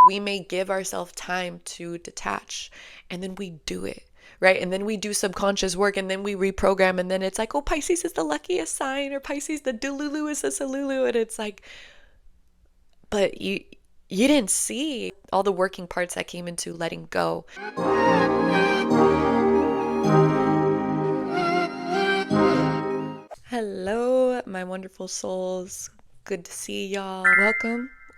We may give ourselves time to detach, and then we do it, right? And then we do subconscious work, and then we reprogram, and then it's like, oh, Pisces is the luckiest sign, or Pisces, the Dululu is a Salulu, and it's like, but you didn't see all the working parts that came into letting go. Hello, my wonderful souls. Good to see y'all.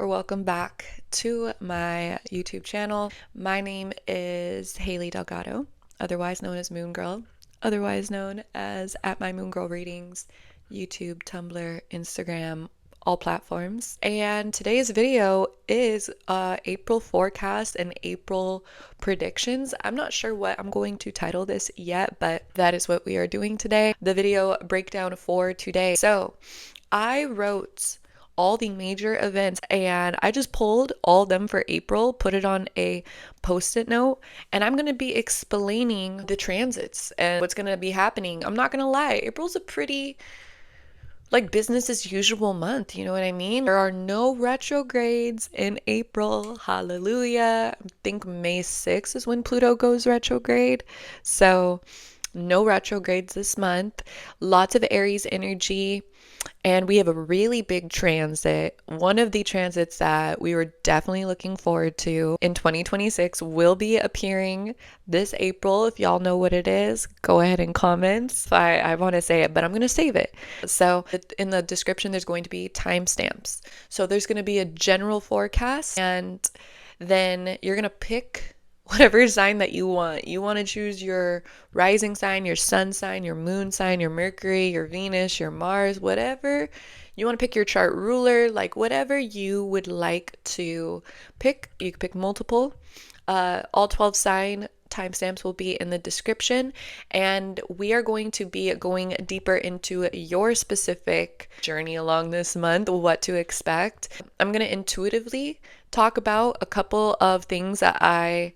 Welcome back to my YouTube channel. My name is Haley Delgado, otherwise known as Moongirl, otherwise known as at my Moongirl readings, YouTube, Tumblr, Instagram, all platforms. And today's video is April forecast and April predictions. I'm not sure what I'm going to title this yet, but that is what we are doing today. The video breakdown for today. So I wrote all the major events and I just pulled all of them for April, put it on a post-it note, and I'm going to be explaining the transits and what's going to be happening. I'm not going to lie, April's a pretty like business as usual month, you know what I mean? There are no retrogrades in April. Hallelujah. I think May 6th is when Pluto goes retrograde. So no retrogrades this month. Lots of Aries energy. And we have a really big transit. One of the transits that we were definitely looking forward to in 2026 will be appearing this April. If y'all know what it is, go ahead and comment. I want to say it, but I'm going to save it. So in the description, there's going to be timestamps. So there's going to be a general forecast, and then you're going to pick whatever sign that you want. You want to choose your rising sign, your sun sign, your moon sign, your Mercury, your Venus, your Mars, whatever. You want to pick your chart ruler, like whatever you would like to pick. You can pick multiple. All 12 sign timestamps will be in the description, and we are going to be going deeper into your specific journey along this month, what to expect. I'm going to intuitively talk about a couple of things that I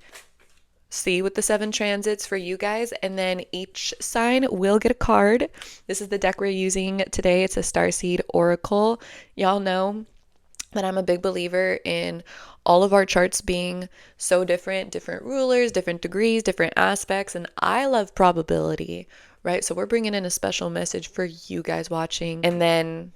see with the 7 transits for you guys, and then each sign will get a card. This is the deck we're using today. It's a Starseed Oracle. Y'all know that I'm a big believer in all of our charts being so different rulers, different degrees, different aspects, and I love probability, right? So we're bringing in a special message for you guys watching, and then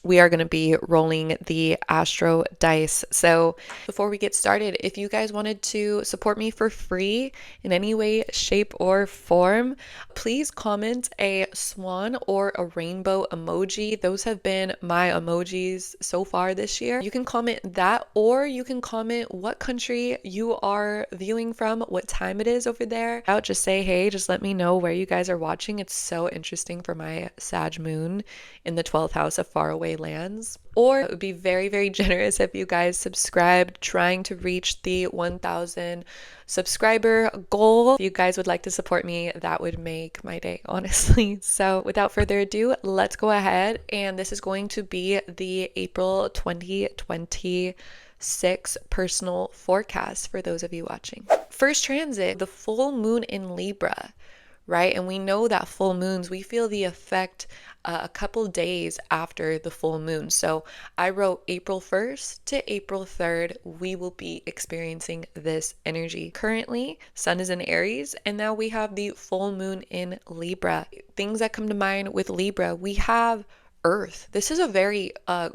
we are going to be rolling the Astro dice. So before we get started, if you guys wanted to support me for free in any way, shape, or form, please comment a swan or a rainbow emoji. Those have been my emojis so far this year. You can comment that, or you can comment what country you are viewing from, what time it is over there. Just say, hey, just let me know where you guys are watching. It's so interesting for my Sag moon in the 12th house of faraway lands. Or it would be very, very generous if you guys subscribed, trying to reach the 1,000 subscriber goal. If you guys would like to support me, that would make my day, honestly. So without further ado, let's go ahead. And this is going to be the April 2026 personal forecast for those of you watching. First transit, the full moon in Libra, right? And we know that full moons, we feel the effect a couple days after the full moon. So I wrote April 1st to April 3rd, we will be experiencing this energy. Currently, sun is in Aries, and now we have the full moon in Libra. Things that come to mind with Libra, we have Earth. This is a very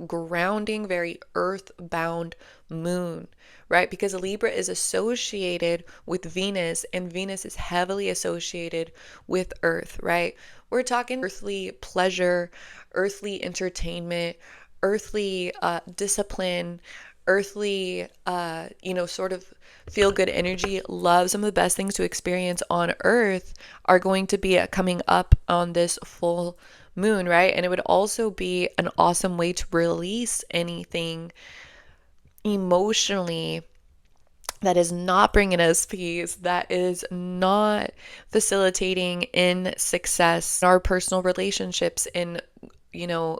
grounding, very earth-bound moon, right? Because Libra is associated with Venus, and Venus is heavily associated with Earth, right? We're talking earthly pleasure, earthly entertainment, earthly discipline, earthly, sort of feel good energy, love. Some of the best things to experience on Earth are going to be coming up on this full moon, right? And it would also be an awesome way to release anything emotionally that is not bringing us peace, that is not facilitating in success, in our personal relationships, in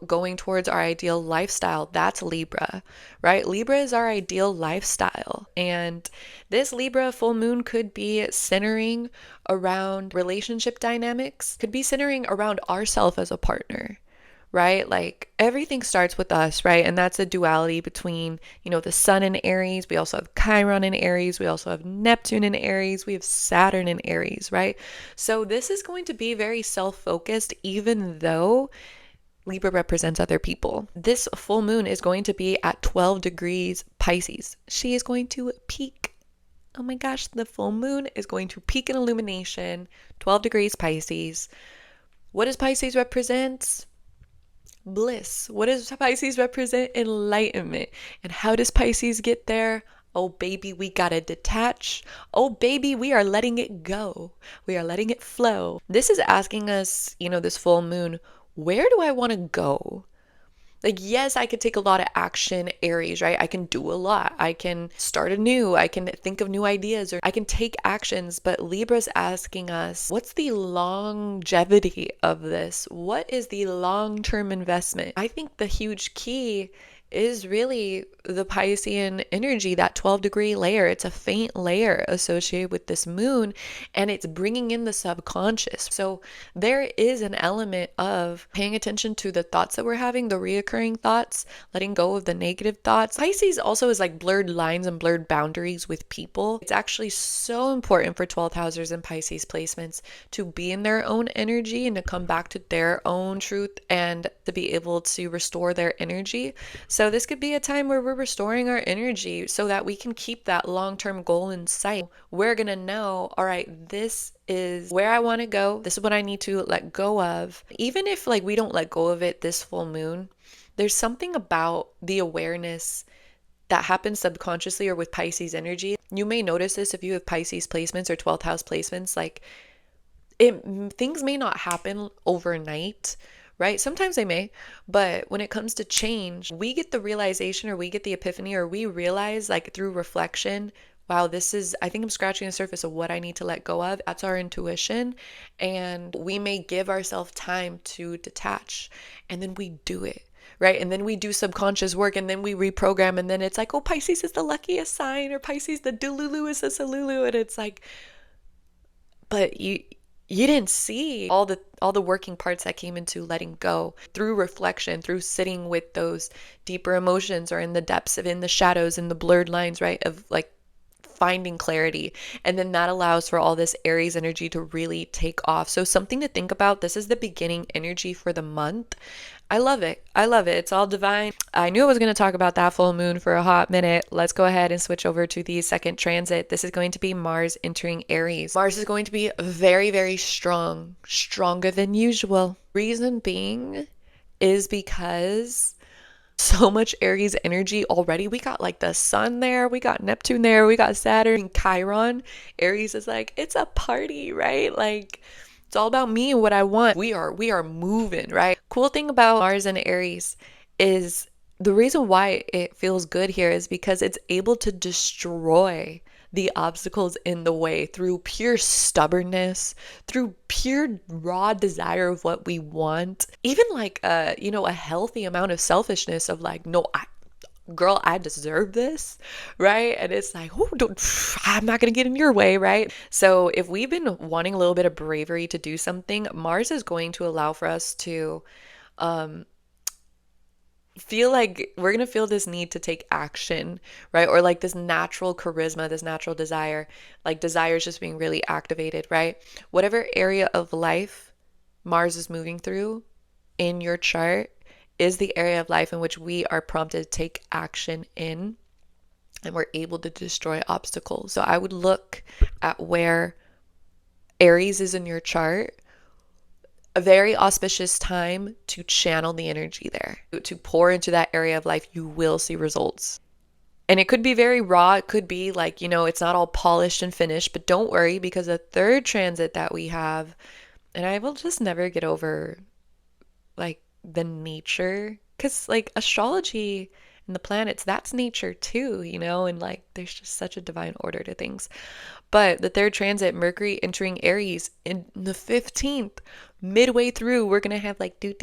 going towards our ideal lifestyle. That's Libra, right? Libra is our ideal lifestyle. And this Libra full moon could be centering around relationship dynamics, could be centering around ourselves as a partner, right? Like everything starts with us, right? And that's a duality between, the sun in Aries. We also have Chiron in Aries. We also have Neptune in Aries. We have Saturn in Aries, right? So this is going to be very self-focused, even though Libra represents other people. This full moon is going to be at 12 degrees Pisces. She is going to peak. Oh my gosh, the full moon is going to peak in illumination, 12 degrees Pisces. What does Pisces represent? Bliss. What does Pisces represent? Enlightenment. And how does Pisces get there? Oh, baby, we gotta detach. Oh, baby, we are letting it go. We are letting it flow. This is asking us, this full moon, where do I want to go? Like, yes, I could take a lot of action, Aries, right? I can do a lot. I can start anew. I can think of new ideas, or I can take actions. But Libra's asking us, what's the longevity of this? What is the long-term investment? I think the huge key is really the Piscean energy, that 12-degree layer. It's a faint layer associated with this moon, and it's bringing in the subconscious. So there is an element of paying attention to the thoughts that we're having, the reoccurring thoughts, letting go of the negative thoughts. Pisces also is like blurred lines and blurred boundaries with people. It's actually so important for 12th housers and Pisces placements to be in their own energy and to come back to their own truth and to be able to restore their energy. So this could be a time where we're restoring our energy so that we can keep that long-term goal in sight. We're going to know, all right, this is where I want to go. This is what I need to let go of. Even if like we don't let go of it this full moon, there's something about the awareness that happens subconsciously or with Pisces energy. You may notice this if you have Pisces placements or 12th house placements, like things may not happen overnight, right? Sometimes they may, but when it comes to change, we get the realization or we get the epiphany or we realize like through reflection, wow, I think I'm scratching the surface of what I need to let go of. That's our intuition. And we may give ourselves time to detach, and then we do it. Right. And then we do subconscious work, and then we reprogram, and then it's like, oh, Pisces is the luckiest sign, or Pisces, the Delulu is a Salulu. And it's like, but you didn't see all the working parts that came into letting go through reflection, through sitting with those deeper emotions or in the depths of in the shadows, in the blurred lines, right? Of like finding clarity. And then that allows for all this Aries energy to really take off. So something to think about. This is the beginning energy for the month. I love it. I love it. It's all divine. I knew I was going to talk about that full moon for a hot minute. Let's go ahead and switch over to the second transit. This is going to be Mars entering Aries. Mars is going to be very, very strong, stronger than usual. Reason being is because so much Aries energy already. We got like the sun there, we got Neptune there, we got Saturn, Chiron. Aries is like, it's a party, right? Like it's all about me and what I want. We are moving, right? Cool thing about Mars and Aries is the reason why it feels good here is because it's able to destroy the obstacles in the way through pure stubbornness, through pure raw desire of what we want, even like a healthy amount of selfishness of like, no, girl, I deserve this, right? And it's like, oh, I'm not gonna get in your way, right? So if we've been wanting a little bit of bravery to do something, Mars is going to allow for us to feel like we're going to feel this need to take action, right? Or like this natural charisma, this natural desire, like desire is just being really activated, right? Whatever area of life Mars is moving through in your chart is the area of life in which we are prompted to take action in, and we're able to destroy obstacles. So I would look at where Aries is in your chart. A very auspicious time to channel the energy there, to pour into that area of life. You will see results. And it could be very raw. It could be like, it's not all polished and finished, but don't worry, because the third transit that we have, and I will just never get over like the nature, because like astrology and the planets, that's nature too, and like there's just such a divine order to things. But the third transit, Mercury entering Aries in the 15th, midway through, we're going to have like do.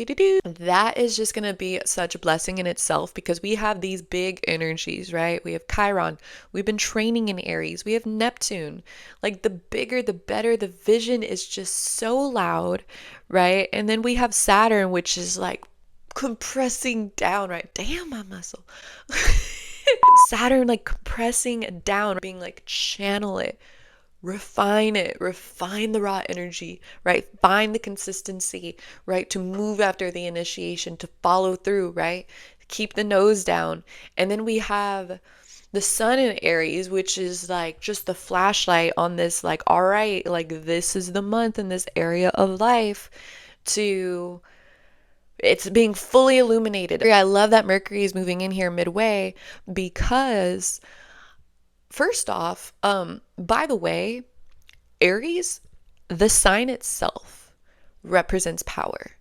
That is just going to be such a blessing in itself, because we have these big energies, right? We have Chiron. We've been training in Aries. We have Neptune. Like the bigger, the better. The vision is just so loud, right? And then we have Saturn, which is like compressing down, right? Damn, my muscle. Saturn like compressing down, being like channel it, refine the raw energy, right? Find the consistency, right? To move after the initiation, to follow through, right? Keep the nose down. And then we have the sun in Aries, which is like just the flashlight on this, like, all right, like this is the month in this area of life to it's being fully illuminated. I love that Mercury is moving in here midway because first off, by the way, Aries, the sign itself represents power.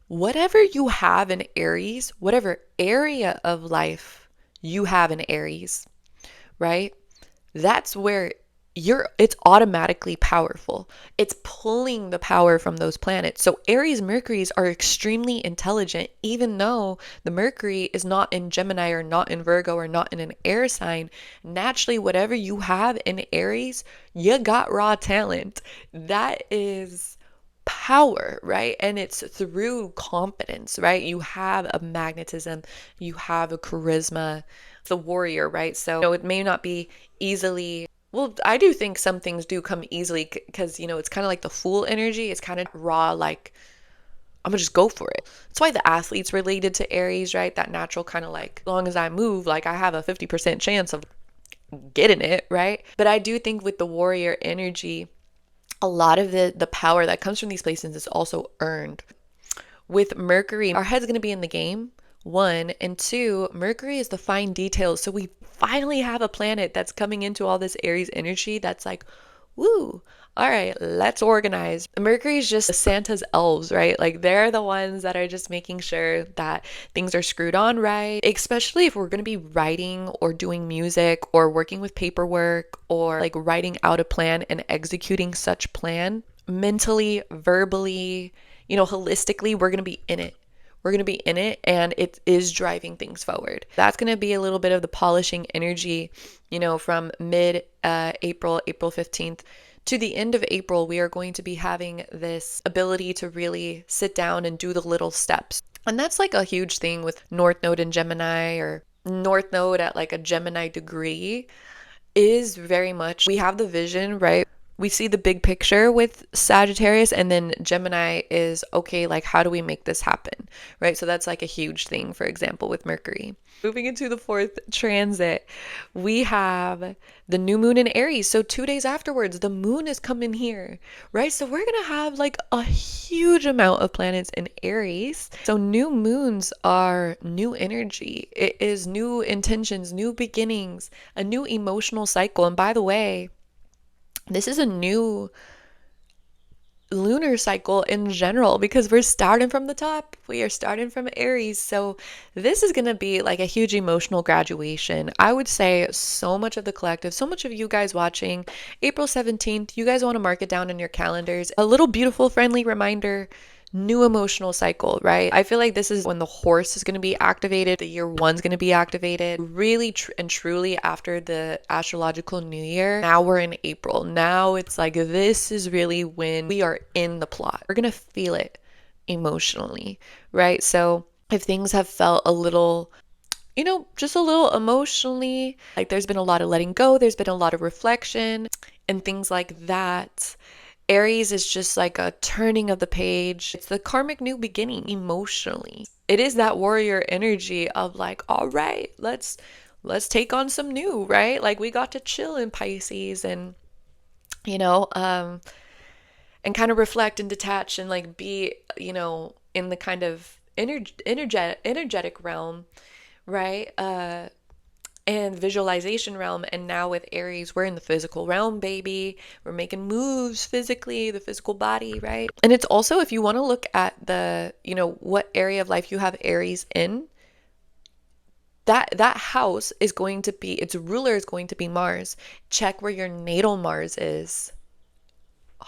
Whatever you have in Aries, whatever area of life you have in Aries, right? That's where it's automatically powerful. It's pulling the power from those planets. So Aries Mercuries are extremely intelligent, even though the Mercury is not in Gemini or not in Virgo or not in an air sign. Naturally, whatever you have in Aries, you got raw talent. That is power, right? And it's through confidence, right? You have a magnetism, you have a charisma, the warrior, right? So it may not be easily, well, I do think some things do come easily because, it's kind of like the fool energy. It's kind of raw, like, I'm gonna just go for it. That's why the athletes related to Aries, right? That natural kind of like, as long as I move, like I have a 50% chance of getting it, right? But I do think with the warrior energy, a lot of the power that comes from these places is also earned. With Mercury, our head's going to be in the game, one, and two, Mercury is the fine details. So we finally have a planet that's coming into all this Aries energy that's like, woo, all right, let's organize. Mercury is just Santa's elves, right? Like they're the ones that are just making sure that things are screwed on right, especially if we're going to be writing or doing music or working with paperwork or like writing out a plan and executing such plan mentally, verbally, holistically, we're going to be in it. We're going to be in it and it is driving things forward. That's going to be a little bit of the polishing energy, from April 15th to the end of April. We are going to be having this ability to really sit down and do the little steps. And that's like a huge thing with North Node in Gemini or North Node at like a Gemini degree is very much, we have the vision, right? We see the big picture with Sagittarius, and then Gemini is, okay, like how do we make this happen, right? So that's like a huge thing, for example, with Mercury. Moving into the fourth transit, we have the new moon in Aries. So 2 days afterwards, the moon is coming here, right? So we're going to have like a huge amount of planets in Aries. So new moons are new energy. It is new intentions, new beginnings, a new emotional cycle. And by the way, this is a new lunar cycle in general because we're starting from the top. We are starting from Aries. So this is going to be like a huge emotional graduation. I would say so much of the collective, so much of you guys watching, April 17th, you guys want to mark it down in your calendars. A little beautiful, friendly reminder. New emotional cycle, right? I feel like this is when the horse is going to be activated. The year one's going to be activated really and truly after the astrological new year. Now we're in April. Now it's like this is really when we are in the plot. We're going to feel it emotionally, right? So if things have felt a little, just a little emotionally, like there's been a lot of letting go, there's been a lot of reflection and things like that. Aries is just like a turning of the page. It's the karmic new beginning emotionally. It is that warrior energy of like, all right, let's take on some new, right? Like we got to chill in Pisces and, and kind of reflect and detach and like be, in the kind of energetic realm, right? And visualization realm. And now with Aries, we're in the physical realm, baby. We're making moves physically, the physical body, right? And it's also, if you want to look at the, what area of life you have Aries in, that house is going to be, its ruler is going to be Mars. Check where your natal Mars is.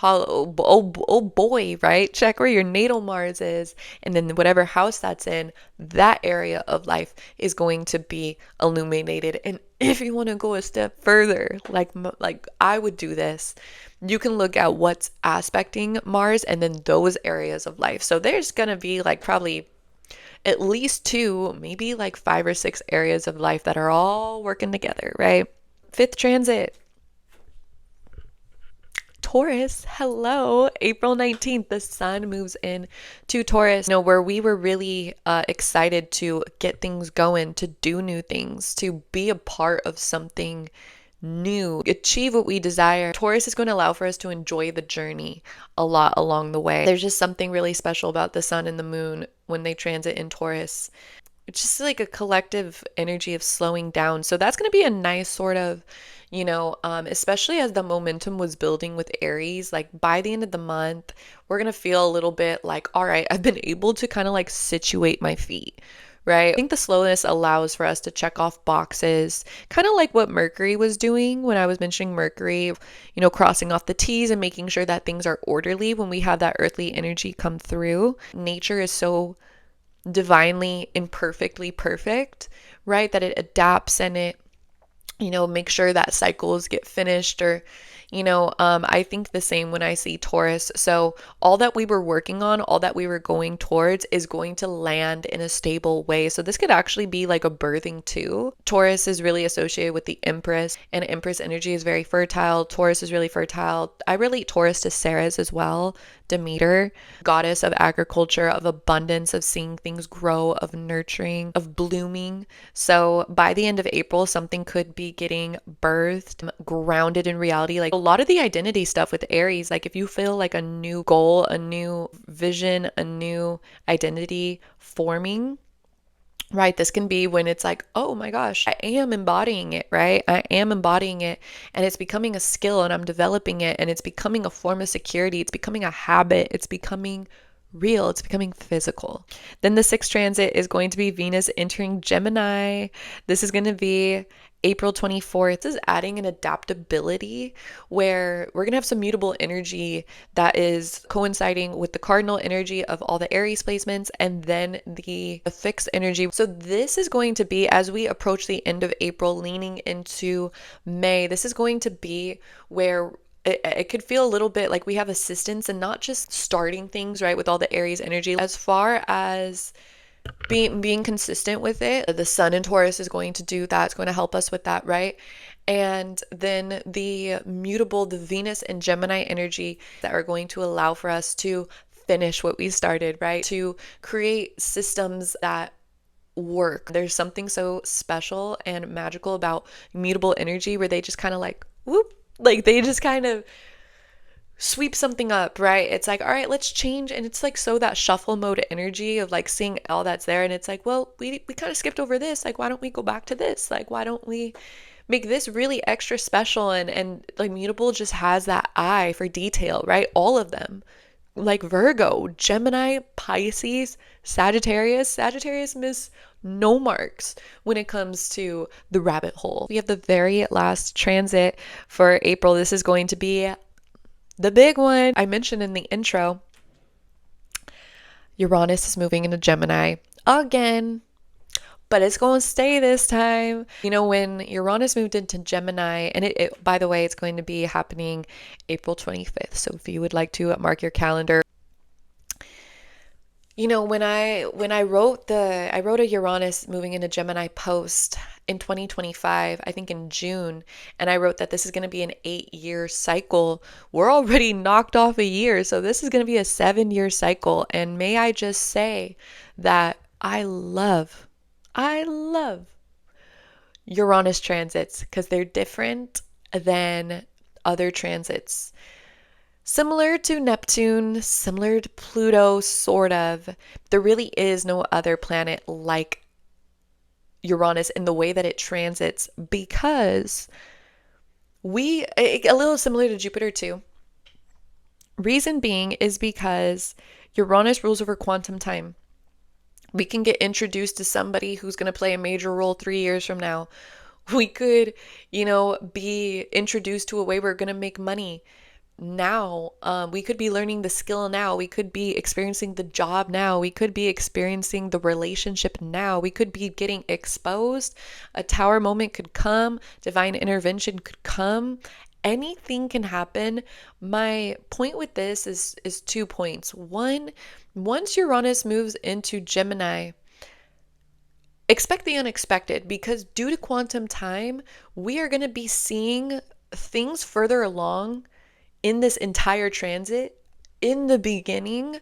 Oh boy, right? Check where your natal Mars is, and then whatever house that's in, that area of life is going to be illuminated. And if you want to go a step further, like I would do this, you can look at what's aspecting Mars and then those areas of life. So there's going to be like probably at least two, maybe like five or six areas of life that are all working together, right? Fifth transit, Taurus. Hello. April 19th, the sun moves in to Taurus, where we were really excited to get things going, to do new things, to be a part of something new, achieve what we desire. Taurus is going to allow for us to enjoy the journey a lot along the way. There's just something really special about the sun and the moon when they transit in Taurus. It's just like a collective energy of slowing down. So that's going to be a nice sort of, especially as the momentum was building with Aries, like by the end of the month, we're going to feel a little bit like, all right, I've been able to kind of like situate my feet. Right. I think the slowness allows for us to check off boxes, kind of like what Mercury was doing when I was mentioning Mercury, crossing off the T's and making sure that things are orderly when we have that earthly energy come through. Nature is so divinely imperfectly perfect, right? That it adapts and it, make sure that cycles get finished or, I think the same when I see Taurus. So all that we were working on, all that we were going towards is going to land in a stable way. So this could actually be like a birthing too. Taurus is really associated with the Empress, and Empress energy is very fertile. Taurus is really fertile. I relate Taurus to Ceres as well. Demeter, goddess of agriculture, of abundance, of seeing things grow, of nurturing, of blooming. So by the end of April, something could be getting birthed, grounded in reality. Like a lot of the identity stuff with Aries, like if you feel like a new goal, a new vision, a new identity forming, right? This can be when it's like, oh my gosh, I am embodying it, right? I am embodying it and it's becoming a skill and I'm developing it and it's becoming a form of security. It's becoming a habit. It's becoming real. It's becoming physical. Then the sixth transit is going to be Venus entering Gemini. This is going to be April 24th. This is adding an adaptability where we're going to have some mutable energy that is coinciding with the cardinal energy of all the Aries placements and then the fixed energy. So this is going to be, as we approach the end of April, leaning into May, this is going to be where it could feel a little bit like we have assistance and not just starting things, right, with all the Aries energy. As far as being consistent with it, the sun in Taurus is going to do that. It's going to help us with that, right? And then the mutable, the Venus and Gemini energy that are going to allow for us to finish what we started, right? To create systems that work. There's something so special and magical about mutable energy where they just kind of like, whoop, like they just kind of sweep something up, right? It's like, all right, let's change. And it's like, so that shuffle mode energy of like seeing all that's there. And it's like, well, we kind of skipped over this. Like, why don't we go back to this? Like, why don't we make this really extra special? And like mutable just has that eye for detail, right? All of them. Like Virgo, Gemini, Pisces, Sagittarius miss no marks when it comes to the rabbit hole. We have the very last transit for April. This is going to be the big one. I mentioned in the intro, Uranus is moving into Gemini again, but it's going to stay this time. When Uranus moved into Gemini, and it by the way, it's going to be happening April 25th. So if you would like to mark your calendar, when I wrote a Uranus moving into Gemini post in 2025, I think in June, and I wrote that this is going to be an 8-year cycle. We're already knocked off a year, so this is going to be a 7-year cycle. And may I just say that I love Uranus transits because they're different than other transits. Similar to Neptune, similar to Pluto, sort of, there really is no other planet like Uranus in the way that it transits because a little similar to Jupiter too. Reason being is because Uranus rules over quantum time. We can get introduced to somebody who's going to play a major role 3 years from now. We could, be introduced to a way we're going to make money now. We could be learning the skill now. We could be experiencing the job now. We could be experiencing the relationship now. We could be getting exposed. A tower moment could come. Divine intervention could come. Anything can happen. My point with this is 2 points. One, once Uranus moves into Gemini, expect the unexpected, because due to quantum time, we are going to be seeing things further along in this entire transit in the beginning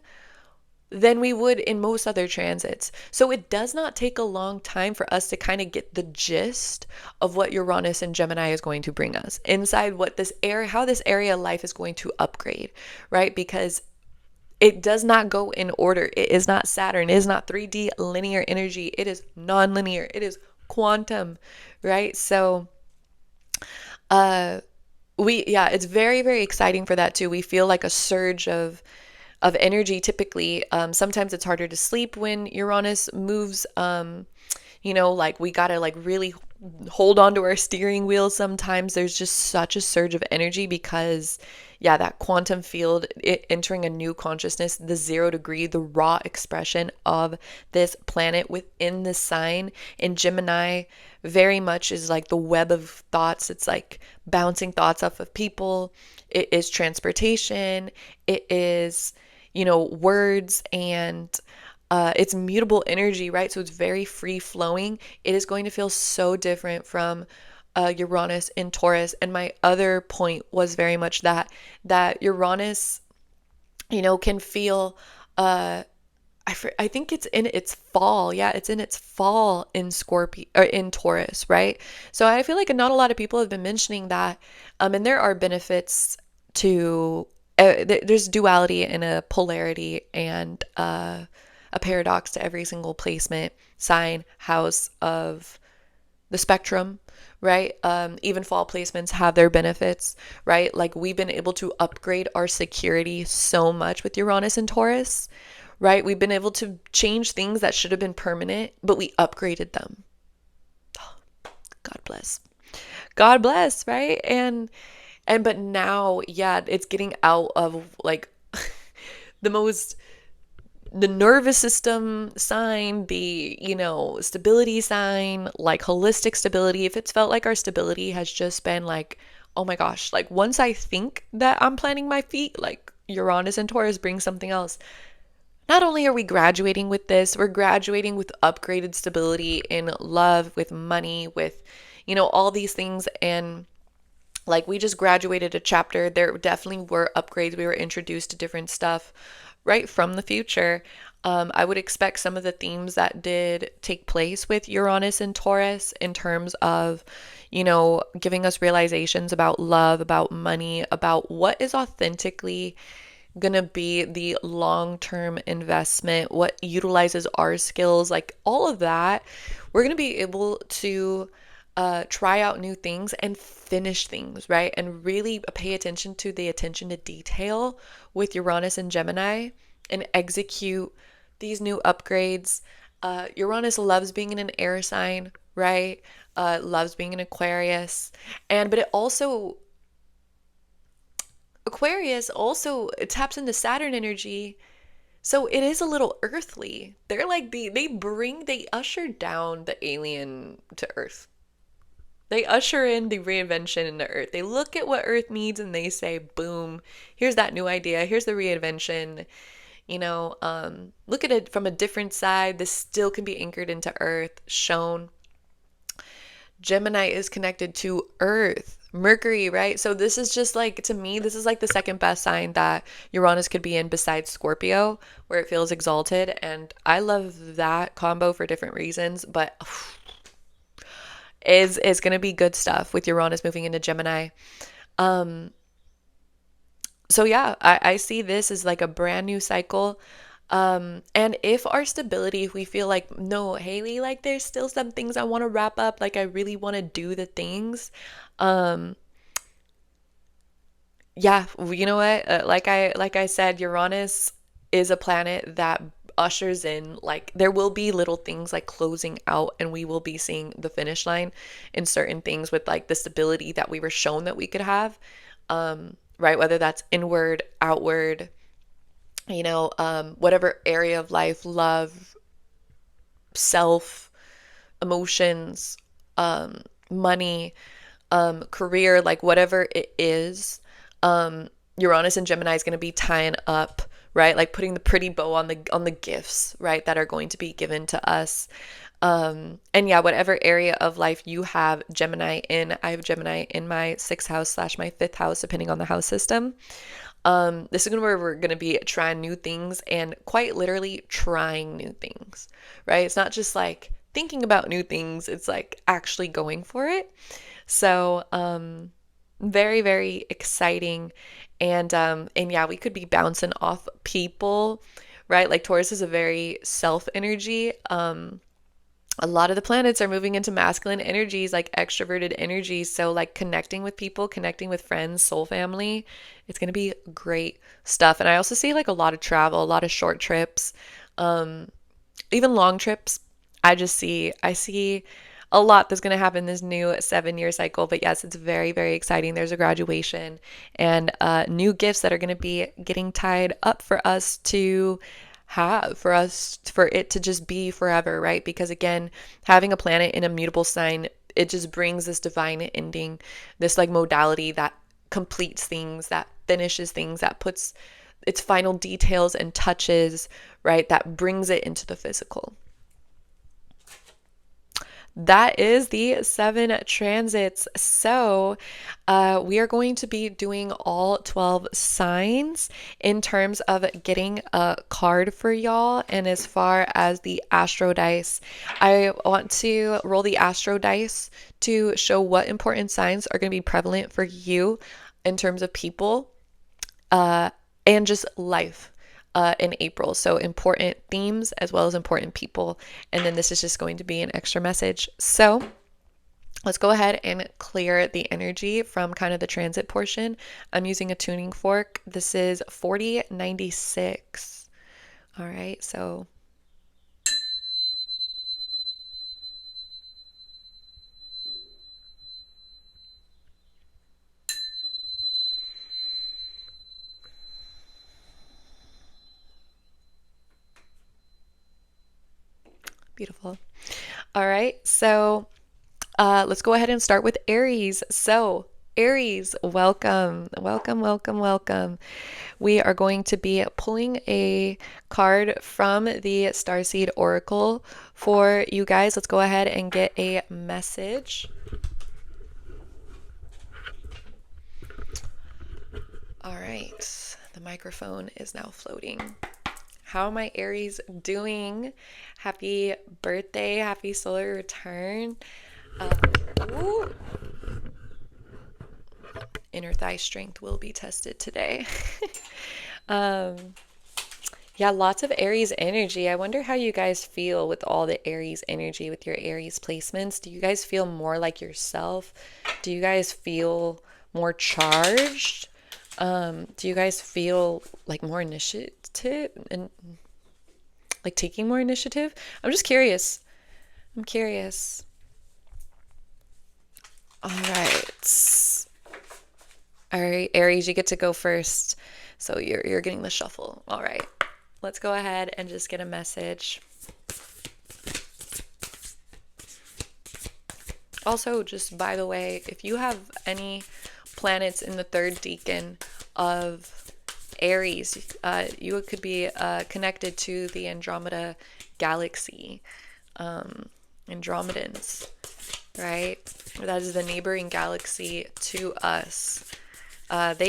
than we would in most other transits. So it does not take a long time for us to kind of get the gist of what Uranus and Gemini is going to bring us inside, what this area, how this area of life is going to upgrade, right? Because it does not go in order. It is not Saturn. It is not 3D linear energy. It is non-linear. It is quantum, right? So, it's very, very exciting for that too. We feel like a surge of energy typically. Sometimes it's harder to sleep when Uranus moves. Like we gotta like really hold on to our steering wheel. Sometimes there's just such a surge of energy because that quantum field, it entering a new consciousness, the 0 degree, the raw expression of this planet within the sign in Gemini very much is like the web of thoughts. It's like bouncing thoughts off of people. It is transportation. It is, words, and it's mutable energy, right? So it's very free flowing. It is going to feel so different from Uranus in Taurus. And my other point was very much that Uranus, can feel, I think it's in its fall. Yeah, it's in its fall in Scorpio or in Taurus, right? So I feel like not a lot of people have been mentioning that. And there are benefits to, there's duality and a polarity and a paradox to every single placement, sign, house of the spectrum, right? Even fall placements have their benefits, right? Like we've been able to upgrade our security so much with Uranus and Taurus, right? We've been able to change things that should have been permanent, but we upgraded them. God bless. God bless, right? But now, it's getting out of like the nervous system sign, the, stability sign, like holistic stability. If it's felt like our stability has just been like, oh my gosh, like once I think that I'm planting my feet, like Uranus and Taurus bring something else. Not only are we graduating with this, we're graduating with upgraded stability in love, with money, with, all these things. And like we just graduated a chapter. There definitely were upgrades. We were introduced to different stuff right from the future. I would expect some of the themes that did take place with Uranus and Taurus in terms of, giving us realizations about love, about money, about what is authentically going to be the long-term investment, what utilizes our skills, like all of that. We're going to be able to try out new things and finish things, right? And really pay attention to the attention to detail with Uranus and Gemini and execute these new upgrades. Uranus loves being in an air sign, right? Loves being in Aquarius. But it also, Aquarius also taps into Saturn energy. So it is a little earthly. They're like they usher down the alien to Earth. They usher in the reinvention into Earth. They look at what Earth needs and they say, boom, here's that new idea. Here's the reinvention. Look at it from a different side. This still can be anchored into Earth, shown. Gemini is connected to Earth, Mercury, right? So this is just like, to me, this is like the second best sign that Uranus could be in besides Scorpio, where it feels exalted. And I love that combo for different reasons, but is going to be good stuff with Uranus moving into Gemini. So I see this as like a brand new cycle. And if our stability, if we feel like, no, Haley, like there's still some things I want to wrap up, like I really want to do the things. You know what? Like I said, Uranus is a planet that ushers in, like there will be little things like closing out, and we will be seeing the finish line in certain things with like the stability that we were shown that we could have. right? Whether that's inward, outward, whatever area of life, love, self, emotions, money, career, like whatever it is, Uranus and Gemini is going to be tying up, right? Like putting the pretty bow on the gifts, right, that are going to be given to us. And yeah, whatever area of life you have Gemini in, I have Gemini in my 6th house / my 5th house, depending on the house system. This is where we're going to be trying new things and quite literally trying new things, right? It's not just like thinking about new things, it's like actually going for it. So, very, very exciting. And yeah, we could be bouncing off people, right? Like Taurus is a very self energy. A lot of the planets are moving into masculine energies, like extroverted energies. So, like connecting with people, connecting with friends, soul family, it's going to be great stuff. And I also see like a lot of travel, a lot of short trips, even long trips. I see a lot that's going to happen this new 7-year cycle. But yes, it's very, very exciting. There's a graduation and new gifts that are going to be getting tied up for us to have, for it to just be forever, right? Because again, having a planet in a mutable sign, it just brings this divine ending, this like modality that completes things, that finishes things, that puts its final details and touches, right? That brings it into the physical. That is the 7 transits. So we are going to be doing all 12 signs in terms of getting a card for y'all. And as far as the astro dice, I want to roll the astro dice to show what important signs are going to be prevalent for you in terms of people and just life. In April. So important themes as well as important people. And then this is just going to be an extra message. So let's go ahead and clear the energy from kind of the transit portion. I'm using a tuning fork. This is 4096. All right. So beautiful. All right. So let's go ahead and start with Aries. So Aries, welcome, welcome, welcome, welcome. We are going to be pulling a card from the Starseed Oracle for you guys. Let's go ahead and get a message. All right, the microphone is now floating. How am I, Aries, doing? Happy birthday, happy solar return. Ooh. Inner thigh strength will be tested today. Yeah, lots of Aries energy. I wonder how you guys feel with all the Aries energy, with your Aries placements. Do you guys feel more like yourself? Do you guys feel more charged? Do you guys feel like more initiative and like taking more initiative? I'm just curious. I'm curious. All right. All right, Aries, you get to go first. So you're getting the shuffle. All right. Let's go ahead and just get a message. Also, just by the way, if you have any planets in the 3rd decan of Aries, you could be connected to the Andromeda galaxy, Andromedans, right? That is the neighboring galaxy to us. What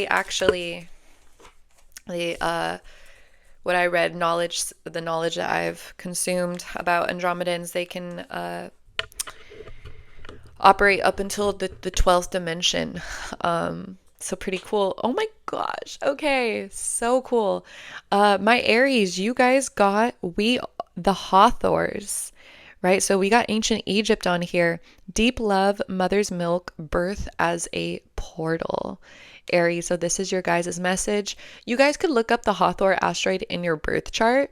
I read, the knowledge that I've consumed about Andromedans, they can operate up until the 12th dimension. So pretty cool. Oh my gosh. Okay. So cool. My Aries, you guys got the Hathors, right? So we got ancient Egypt on here. Deep love, mother's milk, birth as a portal. Aries, so this is your guys' message. You guys could look up the Hathor asteroid in your birth chart.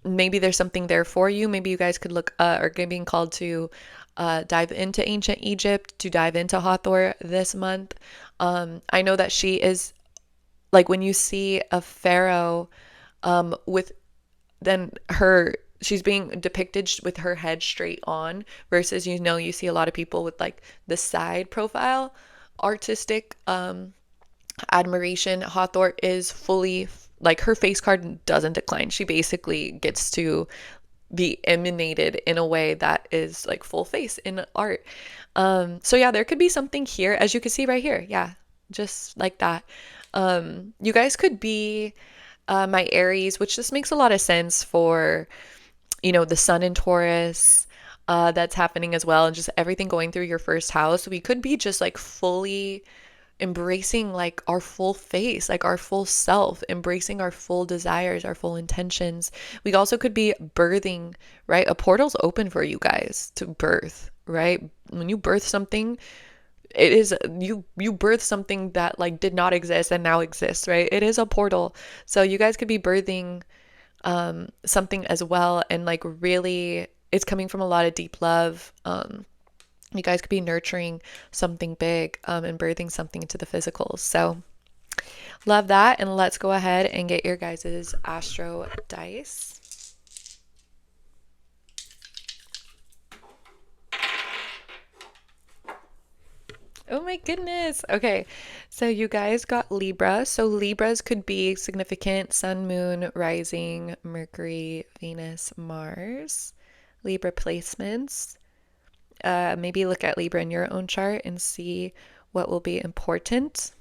Maybe there's something there for you. Maybe you guys could look, or being called to dive into ancient Egypt, to dive into Hathor this month. I know that she is like when you see a pharaoh with then she's being depicted with her head straight on versus you see a lot of people with like the side profile artistic admiration. Hathor is fully like her face card doesn't decline. She basically gets to be emanated in a way that is like full face in art. So yeah, there could be something here, as you can see right here. Yeah, just like that. You guys could be my Aries, which just makes a lot of sense for, the sun in Taurus. That's happening as well, and just everything going through your first house. We could be just like fully embracing like our full face, like our full self, embracing our full desires, our full intentions. We also could be birthing, right? A portal's open for you guys to birth, right? When you birth something, it is you birth something that like did not exist and now exists, right? It is a portal. So you guys could be birthing something as well, and like really it's coming from a lot of deep love. You guys could be nurturing something big and birthing something into the physical. So love that. And let's go ahead and get your guys' astro dice. Oh my goodness. Okay. So you guys got Libra. So Libras could be significant sun, moon, rising, Mercury, Venus, Mars. Libra placements. Maybe look at Libra in your own chart and see what will be important.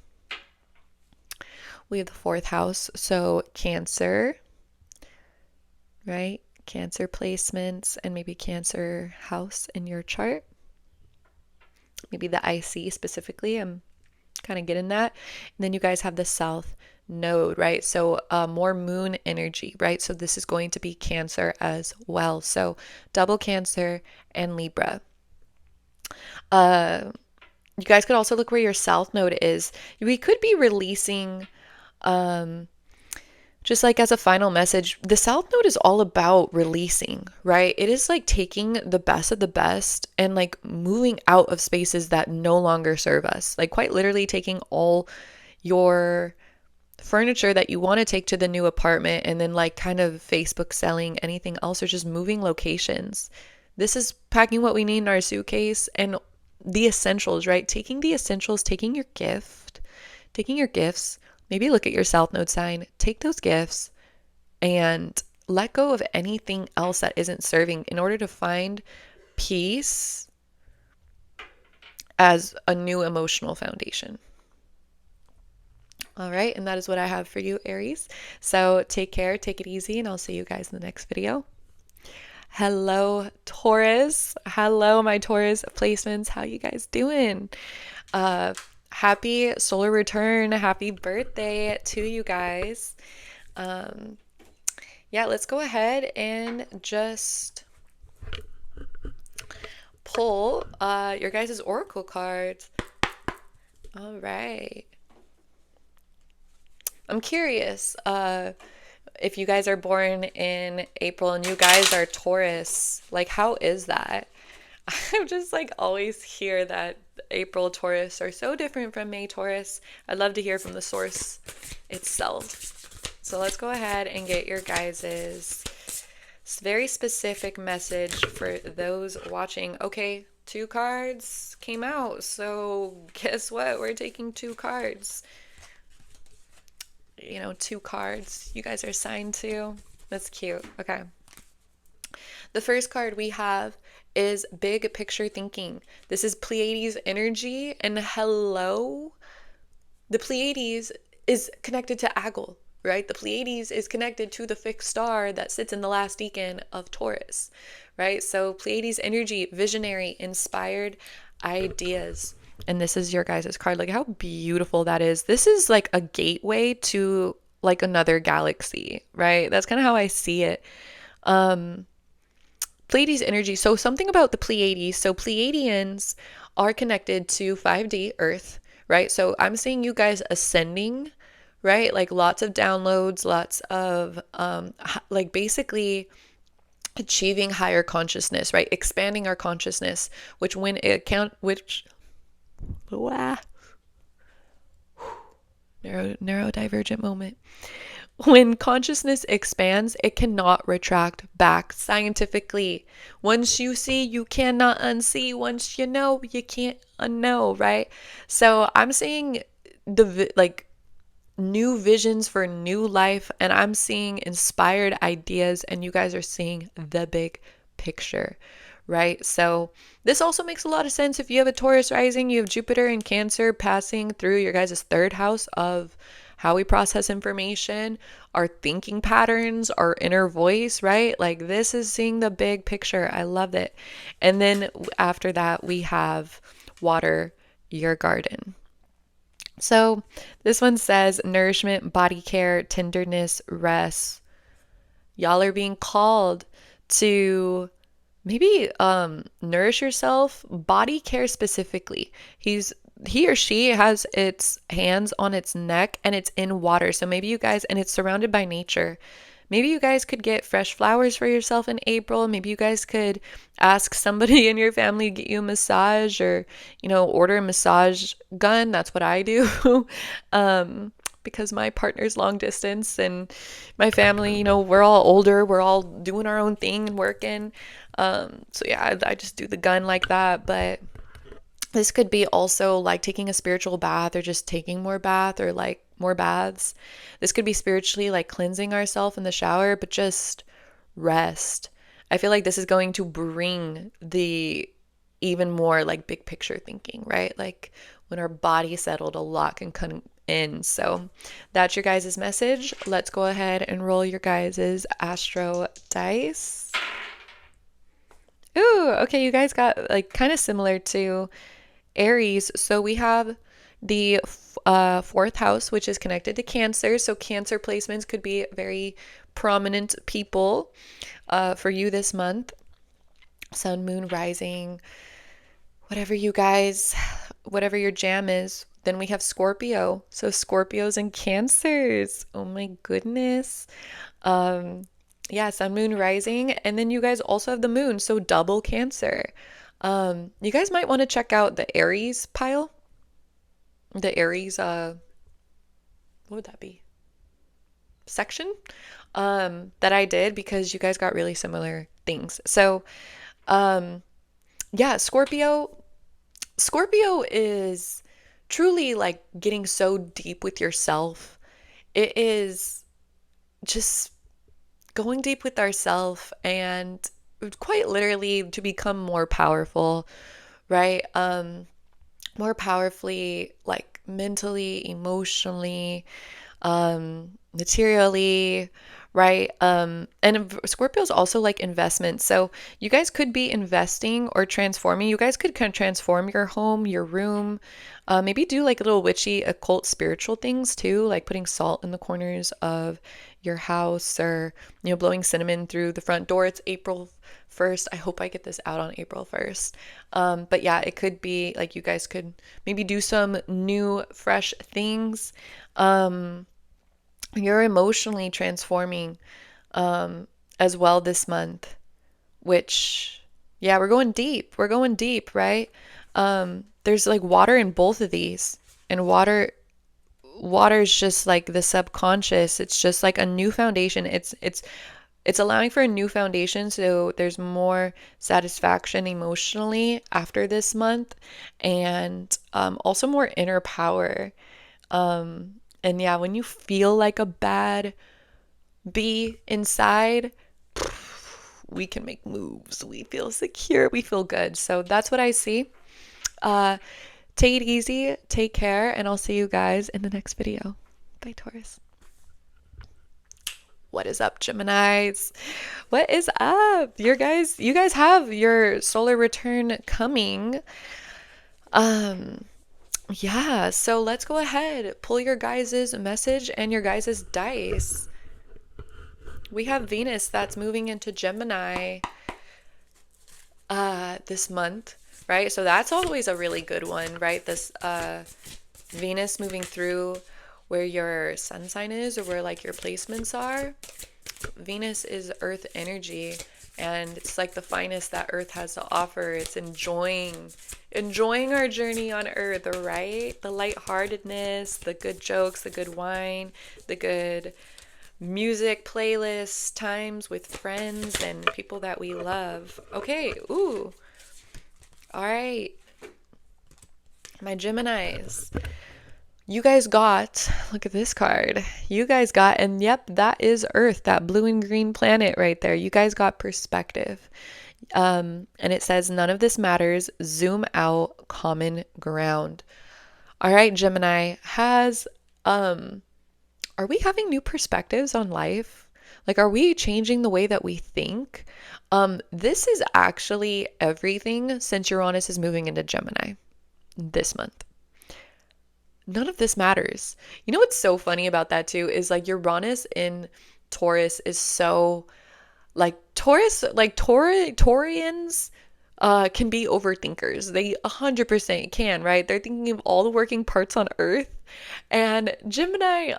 We have the 4th house, so Cancer, right? Cancer placements and maybe Cancer house in your chart. Maybe the IC specifically, I'm kind of getting that. And then you guys have the South node, right? So more moon energy, right? So this is going to be Cancer as well. So double Cancer and Libra. You guys could also look where your South node is. We could be releasing, just like as a final message, the South node is all about releasing, right? It is like taking the best of the best and like moving out of spaces that no longer serve us. Like quite literally taking all your furniture that you want to take to the new apartment and then like kind of Facebook selling anything else or just moving locations. This is packing what we need in our suitcase and the essentials, right? Taking the essentials, taking your gifts, maybe look at your South node sign, take those gifts and let go of anything else that isn't serving in order to find peace as a new emotional foundation. All right, and that is what I have for you, Aries. So take care, take it easy, and I'll see you guys in the next video. Hello, Taurus. Hello, my Taurus placements. How you guys doing? Happy solar return. Happy birthday to you guys. Yeah, let's go ahead and just pull your guys' oracle cards. All right. I'm curious if you guys are born in April and you guys are Taurus, like how is that? I'm just like always hear that April Taurus are so different from May Taurus. I'd love to hear from the source itself. So let's go ahead and get your guys's very specific message for those watching. Okay, 2 cards came out. So guess what? We're taking 2 cards. 2 cards you guys are signed to. That's cute. Okay. The first card we have is big picture thinking. This is Pleiades energy, and hello. The Pleiades is connected to Agel, right? The Pleiades is connected to the fixed star that sits in the last decan of Taurus, right? So Pleiades energy, visionary, inspired ideas. And this is your guys' card. Like how beautiful that is. This is like a gateway to like another galaxy, right? That's kind of how I see it. Pleiades energy. So something about the Pleiades. So Pleiadians are connected to 5D Earth, right? So I'm seeing you guys ascending, right? Like lots of downloads, lots of like basically achieving higher consciousness, right? Expanding our consciousness, which when it count, which, wah, neurodivergent moment. When consciousness expands, it cannot retract back scientifically. Once you see, you cannot unsee. Once you know, you can't unknow, right? So I'm seeing like new visions for new life, and I'm seeing inspired ideas, and you guys are seeing the big picture, right? So this also makes a lot of sense if you have a Taurus rising, you have Jupiter in Cancer passing through your guys' third house of how we process information, our thinking patterns, our inner voice, right? Like this is seeing the big picture. I love it. And then after that, we have water your garden. So this one says nourishment, body care, tenderness, rest. Y'all are being called to maybe nourish yourself, body care specifically. He or she has its hands on its neck and it's in water. So maybe you guys, and it's surrounded by nature. Maybe you guys could get fresh flowers for yourself in April. Maybe you guys could ask somebody in your family to get you a massage, or, order a massage gun. That's what I do. Because my partner's long distance and my family, we're all older. We're all doing our own thing and working. So yeah, I just do the gun like that. But this could be also like taking a spiritual bath, or just taking more bath, or like more baths. This could be spiritually like cleansing ourselves in the shower, but just rest. I feel like this is going to bring the even more like big picture thinking, right? Like when our body settled, a lot can come in. So that's your guys' message. Let's go ahead and roll your guys' astro dice. Ooh, okay, you guys got like kind of similar to Aries. So we have the fourth house, which is connected to Cancer. So Cancer placements could be very prominent people for you this month. Sun, moon, rising, whatever your jam is. Then we have Scorpio. So Scorpios and Cancers. Oh my goodness. Yeah, sun, moon, rising. And then you guys also have the moon. So double Cancer. You guys might want to check out the Aries pile. The Aries, what would that be? Section that I did, because you guys got really similar things. So, yeah, Scorpio is truly like getting so deep with yourself. It is just going deep with ourselves, and quite literally to become more powerful, right? More powerfully, like mentally, emotionally, materially, right? And Scorpio is also like investment. So you guys could be investing or transforming. You guys could kind of transform your home, your room, maybe do like little witchy, occult, spiritual things too, like putting salt in the corners of your house, or, blowing cinnamon through the front door. It's April 1st. I hope I get this out on April 1st. But yeah, it could be like you guys could maybe do some new, fresh things. You're emotionally transforming as well this month, which, yeah, we're going deep. We're going deep, right? There's like water in both of these, and water is just like the subconscious. It's just like a new foundation. It's allowing for a new foundation, so there's more satisfaction emotionally after this month, and also more inner power. And yeah, when you feel like a bad bee inside, we can make moves. We feel secure. We feel good. So that's what I see. Take it easy. Take care. And I'll see you guys in the next video. Bye, Taurus. What is up, Geminis? What is up? You guys have your solar return coming. Yeah, so let's go ahead, pull your guys' message and your guys' dice. We have Venus that's moving into Gemini this month, right? So that's always a really good one, right? This Venus moving through where your sun sign is, or where like your placements are. Venus is earth energy, and it's like the finest that Earth has to offer. It's enjoying our journey on Earth, right? The lightheartedness, the good jokes, the good wine, the good music playlists, times with friends and people that we love. Okay, ooh. All right. My Geminis. You guys got, look at this card. You guys got, and yep, that is Earth, that blue and green planet right there. You guys got perspective. And it says, none of this matters. Zoom out, common ground. All right, Gemini, are we having new perspectives on life? Like, are we changing the way that we think? This is actually everything since Uranus is moving into Gemini this month. None of this matters. You know what's so funny about that too is like Uranus in Taurus is so like Taurians can be overthinkers. They 100% can, right? They're thinking of all the working parts on Earth. And Gemini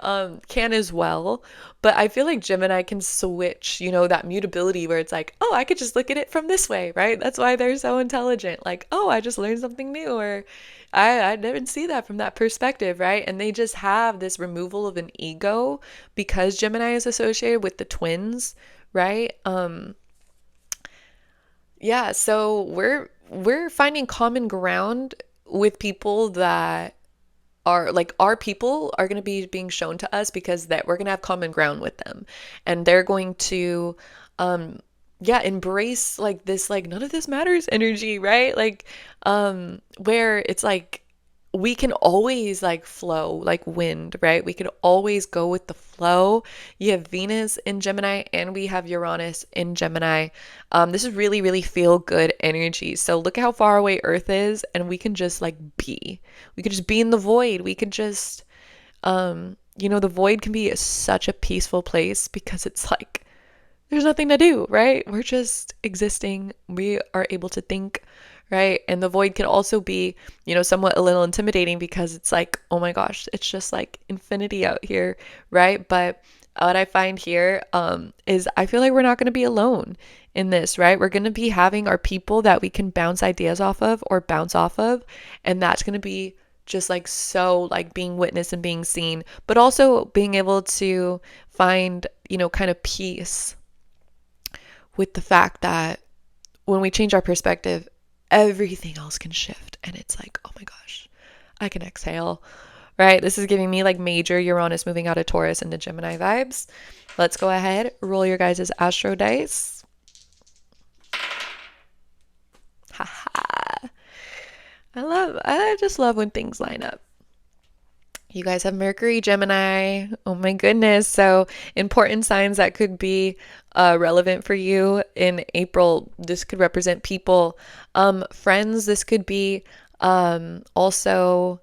can as well, but I feel like Gemini can switch, that mutability where it's like, oh, I could just look at it from this way, right? That's why they're so intelligent. Like, oh, I just learned something new, or I didn't see that from that perspective, right? And they just have this removal of an ego because Gemini is associated with the twins, right? Yeah, so we're finding common ground with people that are like our people are going to be being shown to us because that we're going to have common ground with them, and they're going to embrace like this like none of this matters energy, right? Like where it's like we can always like flow like wind, right? We could always go with the flow. You have Venus in Gemini and we have Uranus in Gemini. This is really, really feel good energy. So look at how far away Earth is, and we can just like be. We could just be in the void. We could just, the void can be such a peaceful place because it's like there's nothing to do, right? We're just existing. We are able to think, right? And the void can also be, somewhat a little intimidating because it's like, oh my gosh, it's just like infinity out here, right? But what I find here is I feel like we're not going to be alone in this, right? We're going to be having our people that we can bounce ideas off of or bounce off of. And that's going to be just like so like being witnessed and being seen, but also being able to find, kind of peace with the fact that when we change our perspective, everything else can shift. And it's like, oh my gosh, I can exhale, right? This is giving me like major Uranus moving out of Taurus into Gemini vibes. Let's go ahead, roll your guys' Astro dice. Haha. I just love when things line up. You guys have Mercury, Gemini. Oh my goodness. So important signs that could be relevant for you in April. This could represent people, friends. This could be also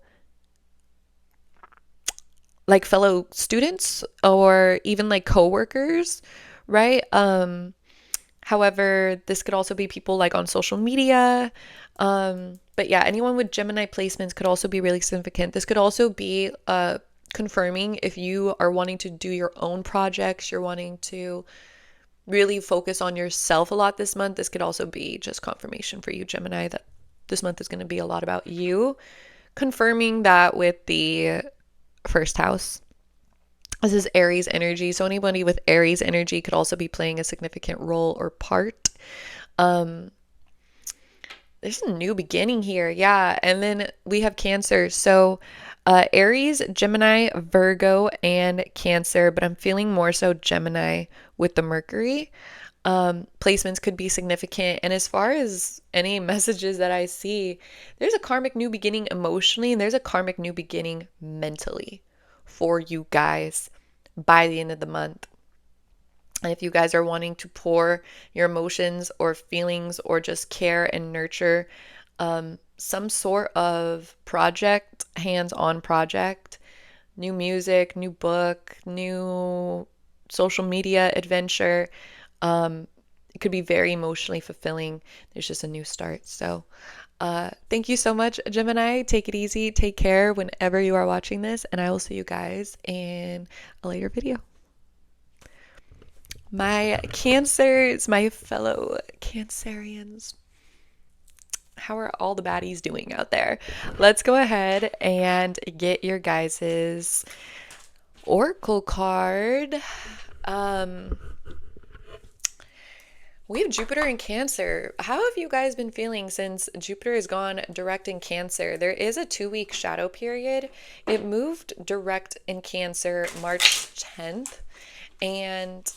like fellow students or even like coworkers, right? However, this could also be people like on social media. But yeah, anyone with Gemini placements could also be really significant. This could also be confirming if you are wanting to do your own projects, you're wanting to really focus on yourself a lot this month. This could also be just confirmation for you, Gemini, that this month is going to be a lot about you. Confirming that with the first house. This is Aries energy. So anybody with Aries energy could also be playing a significant role or part. There's a new beginning here. Yeah. And then we have Cancer. So Aries, Gemini, Virgo, and Cancer, but I'm feeling more so Gemini with the Mercury. Placements could be significant. And as far as any messages that I see, there's a karmic new beginning emotionally, and there's a karmic new beginning mentally for you guys by the end of the month. And if you guys are wanting to pour your emotions or feelings or just care and nurture some sort of project, hands-on project, new music, new book, new social media adventure, it could be very emotionally fulfilling. There's just a new start. So thank you so much, Gemini. Take it easy. Take care whenever you are watching this. And I will see you guys in a later video. My Cancers, my fellow Cancerians, how are all the baddies doing out there? Let's go ahead and get your guys's oracle card. Um, we have Jupiter in Cancer. How have you guys been feeling since Jupiter has gone direct in Cancer? There is a 2-week shadow period. It moved direct in Cancer March 10th, and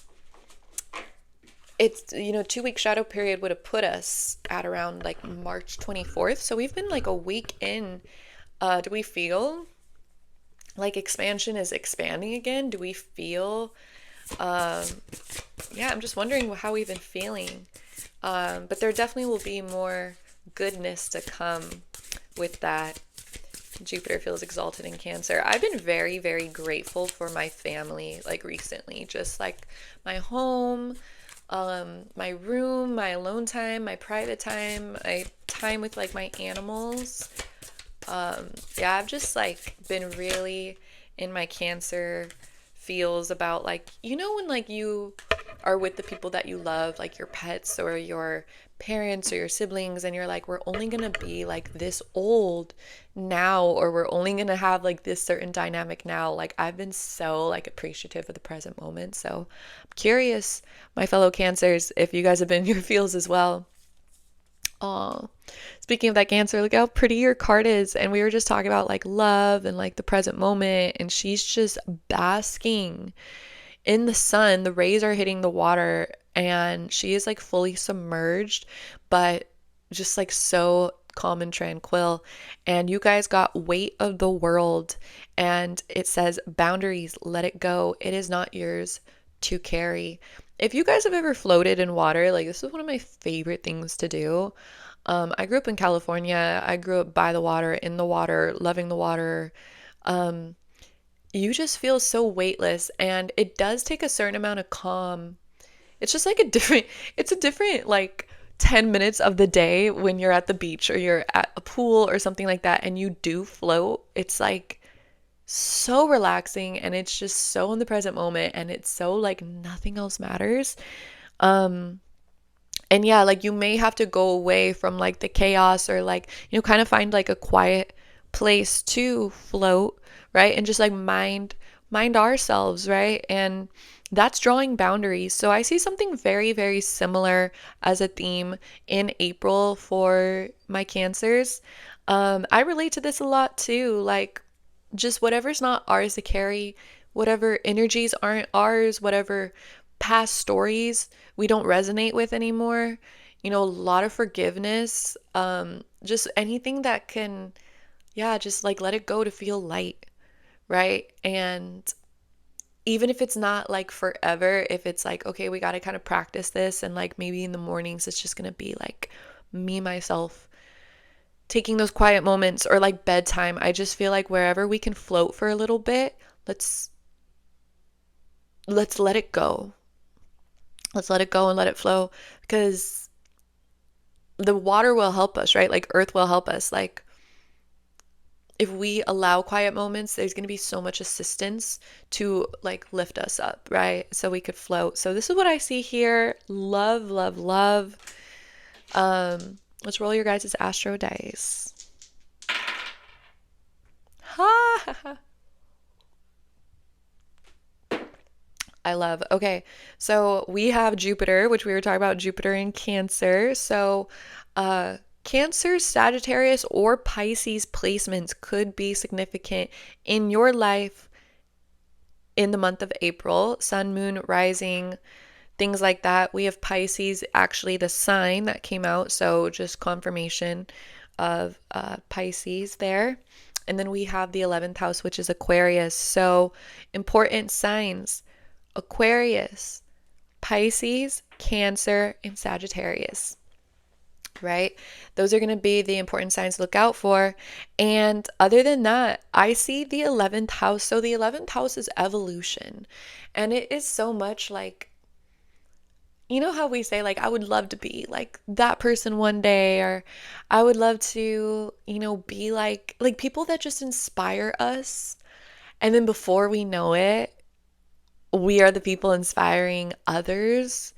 it's, 2-week shadow period would have put us at around like March 24th. So we've been like a week in. Do we feel like expansion is expanding again? Do we feel, yeah, I'm just wondering how we've been feeling. But there definitely will be more goodness to come with that. Jupiter feels exalted in Cancer. I've been very, very grateful for my family, like recently, just like my home, my room, my alone time, my private time, my time with like my animals. Yeah, I've just like been really in my Cancer feels about like, when like you are with the people that you love, like your pets or your parents or your siblings, and you're like, we're only gonna be like this old now, or we're only gonna have like this certain dynamic now. Like I've been so like appreciative of the present moment. So I'm curious, my fellow Cancers, if you guys have been in your feels as well. Oh, speaking of that Cancer, look how pretty your card is. And we were just talking about like love and like the present moment, and she's just basking in the sun. The rays are hitting the water, and she is like fully submerged, but just like so calm and tranquil. And you guys got weight of the world, and it says boundaries, let it go. It is not yours to carry. If you guys have ever floated in water, like this is one of my favorite things to do. I grew up in California. I grew up by the water, in the water, loving the water. Um, you just feel so weightless, and it does take a certain amount of calm. It's just like it's a different like 10 minutes of the day when you're at the beach or you're at a pool or something like that and you do float. It's like so relaxing, and it's just so in the present moment, and it's so like nothing else matters. Um and yeah, like you may have to go away from like the chaos, or like, kind of find like a quiet place to float, right? And just like mind ourselves, right? And that's drawing boundaries. So I see something very, very similar as a theme in April for my Cancers. I relate to this a lot too. Like just whatever's not ours to carry, whatever energies aren't ours, whatever past stories we don't resonate with anymore, a lot of forgiveness, just anything that can, yeah, just like let it go to feel light, right? And even if it's not like forever, if it's like, okay, we got to kind of practice this, and like maybe in the mornings it's just going to be like me, myself, taking those quiet moments, or like bedtime. I just feel like wherever we can float for a little bit, let's let it go. Let's let it go and let it flow, because the water will help us, right? Like earth will help us. Like if we allow quiet moments, there's going to be so much assistance to like lift us up, right? So we could float. So this is what I see here. Love, love, love. Let's roll your guys' astro dice. Ha ha ha. I love. Okay, so we have Jupiter, which we were talking about, Jupiter in Cancer. So, Cancer, Sagittarius, or Pisces placements could be significant in your life in the month of April. Sun, moon, rising, things like that. We have Pisces, actually, the sign that came out. So, just confirmation of Pisces there. And then we have the 11th house, which is Aquarius. So, important signs: Aquarius, Pisces, Cancer, and Sagittarius, right? Those are going to be the important signs to look out for. And other than that, I see the 11th house. So the 11th house is evolution. And it is so much like, how we say, like, I would love to be like that person one day, or I would love to, be like people that just inspire us. And then before we know it, we are the people inspiring others.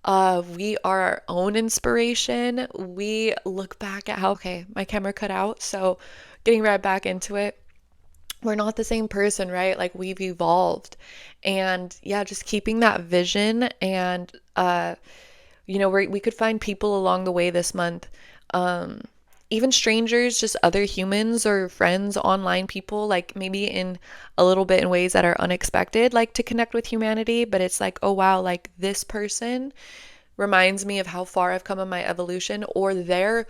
We are our own inspiration. We look back at how, okay, my camera cut out, so getting right back into it. We're not the same person, right? Like we've evolved. And yeah, just keeping that vision and we could find people along the way this month. Um, Even strangers, just other humans or friends, online people, like maybe in a little bit in ways that are unexpected, like to connect with humanity. But it's like, oh wow, like this person reminds me of how far I've come in my evolution, or they're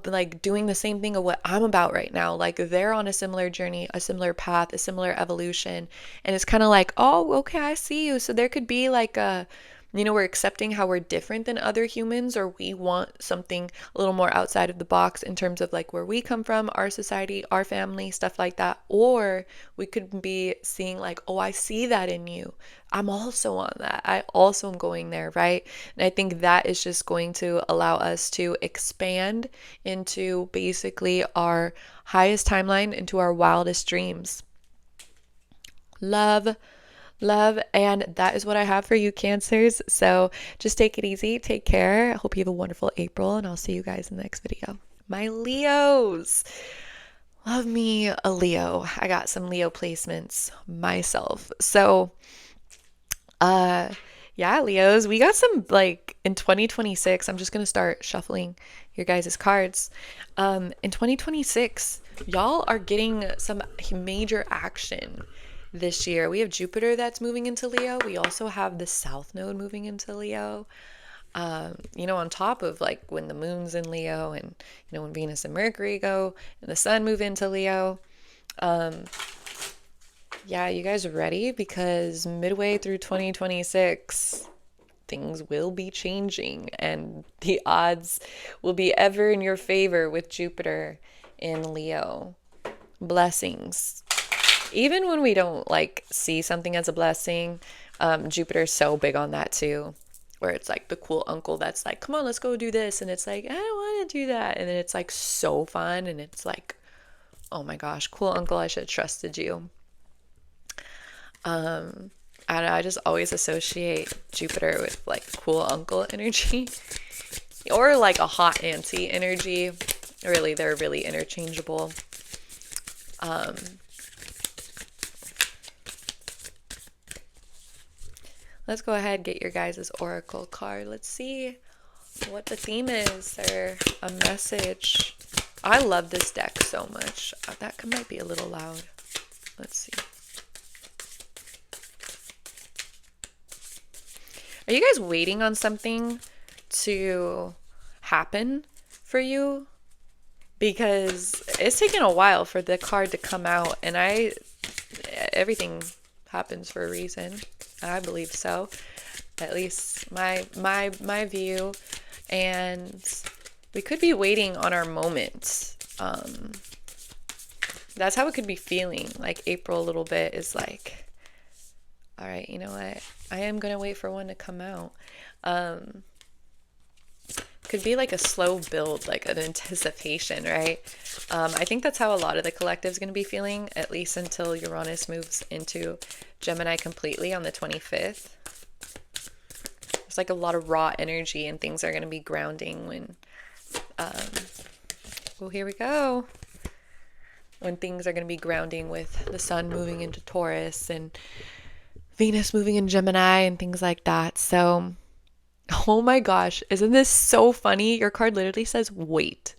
like doing the same thing of what I'm about right now. Like they're on a similar journey, a similar path, a similar evolution. And it's kind of like, oh, okay, I see you. So there could be like we're accepting how we're different than other humans, or we want something a little more outside of the box in terms of like where we come from, our society, our family, stuff like that. Or we could be seeing like, oh, I see that in you. I'm also on that. I also am going there, right? And I think that is just going to allow us to expand into basically our highest timeline, into our wildest dreams. Love, love, and that is what I have for you, Cancers. So just take it easy, take care. I hope you have a wonderful April, and I'll see you guys in the next video. My Leos. Love me a Leo. I got some Leo placements myself. So yeah, Leos, we got some like in 2026. I'm just gonna start shuffling your guys' cards. In 2026, y'all are getting some major action this year. We have Jupiter that's moving into Leo. We also have the South Node moving into Leo. On top of like when the moon's in Leo, and when Venus and Mercury go and the sun move into Leo. Yeah, you guys are ready? Because midway through 2026, things will be changing and the odds will be ever in your favor with Jupiter in Leo. Blessings. Even when we don't like see something as a blessing, Jupiter's so big on that too, where it's like the cool uncle that's like, come on, let's go do this. And it's like, I don't want to do that. And then it's like so fun. And it's like, oh my gosh, cool uncle, I should have trusted you. I just always associate Jupiter with like cool uncle energy or like a hot auntie energy. Really, they're really interchangeable. Let's go ahead and get your guys' oracle card. Let's see what the theme is or a message. I love this deck so much. That might be a little loud. Let's see. Are you guys waiting on something to happen for you? Because it's taken a while for the card to come out, and everything happens for a reason. I believe so. At least my view. And we could be waiting on our moment. That's how it could be feeling. Like April a little bit is like, all right, you know what? I am going to wait for one to come out. Could be like a slow build, like an anticipation, right? I think that's how a lot of the collective is going to be feeling, at least until Uranus moves into Gemini completely on the 25th. There's like a lot of raw energy and things are going to be grounding when, here we go. When things are going to be grounding with the sun moving into Taurus and Venus moving in Gemini and things like that. So, oh my gosh, isn't this so funny? Your card literally says, wait.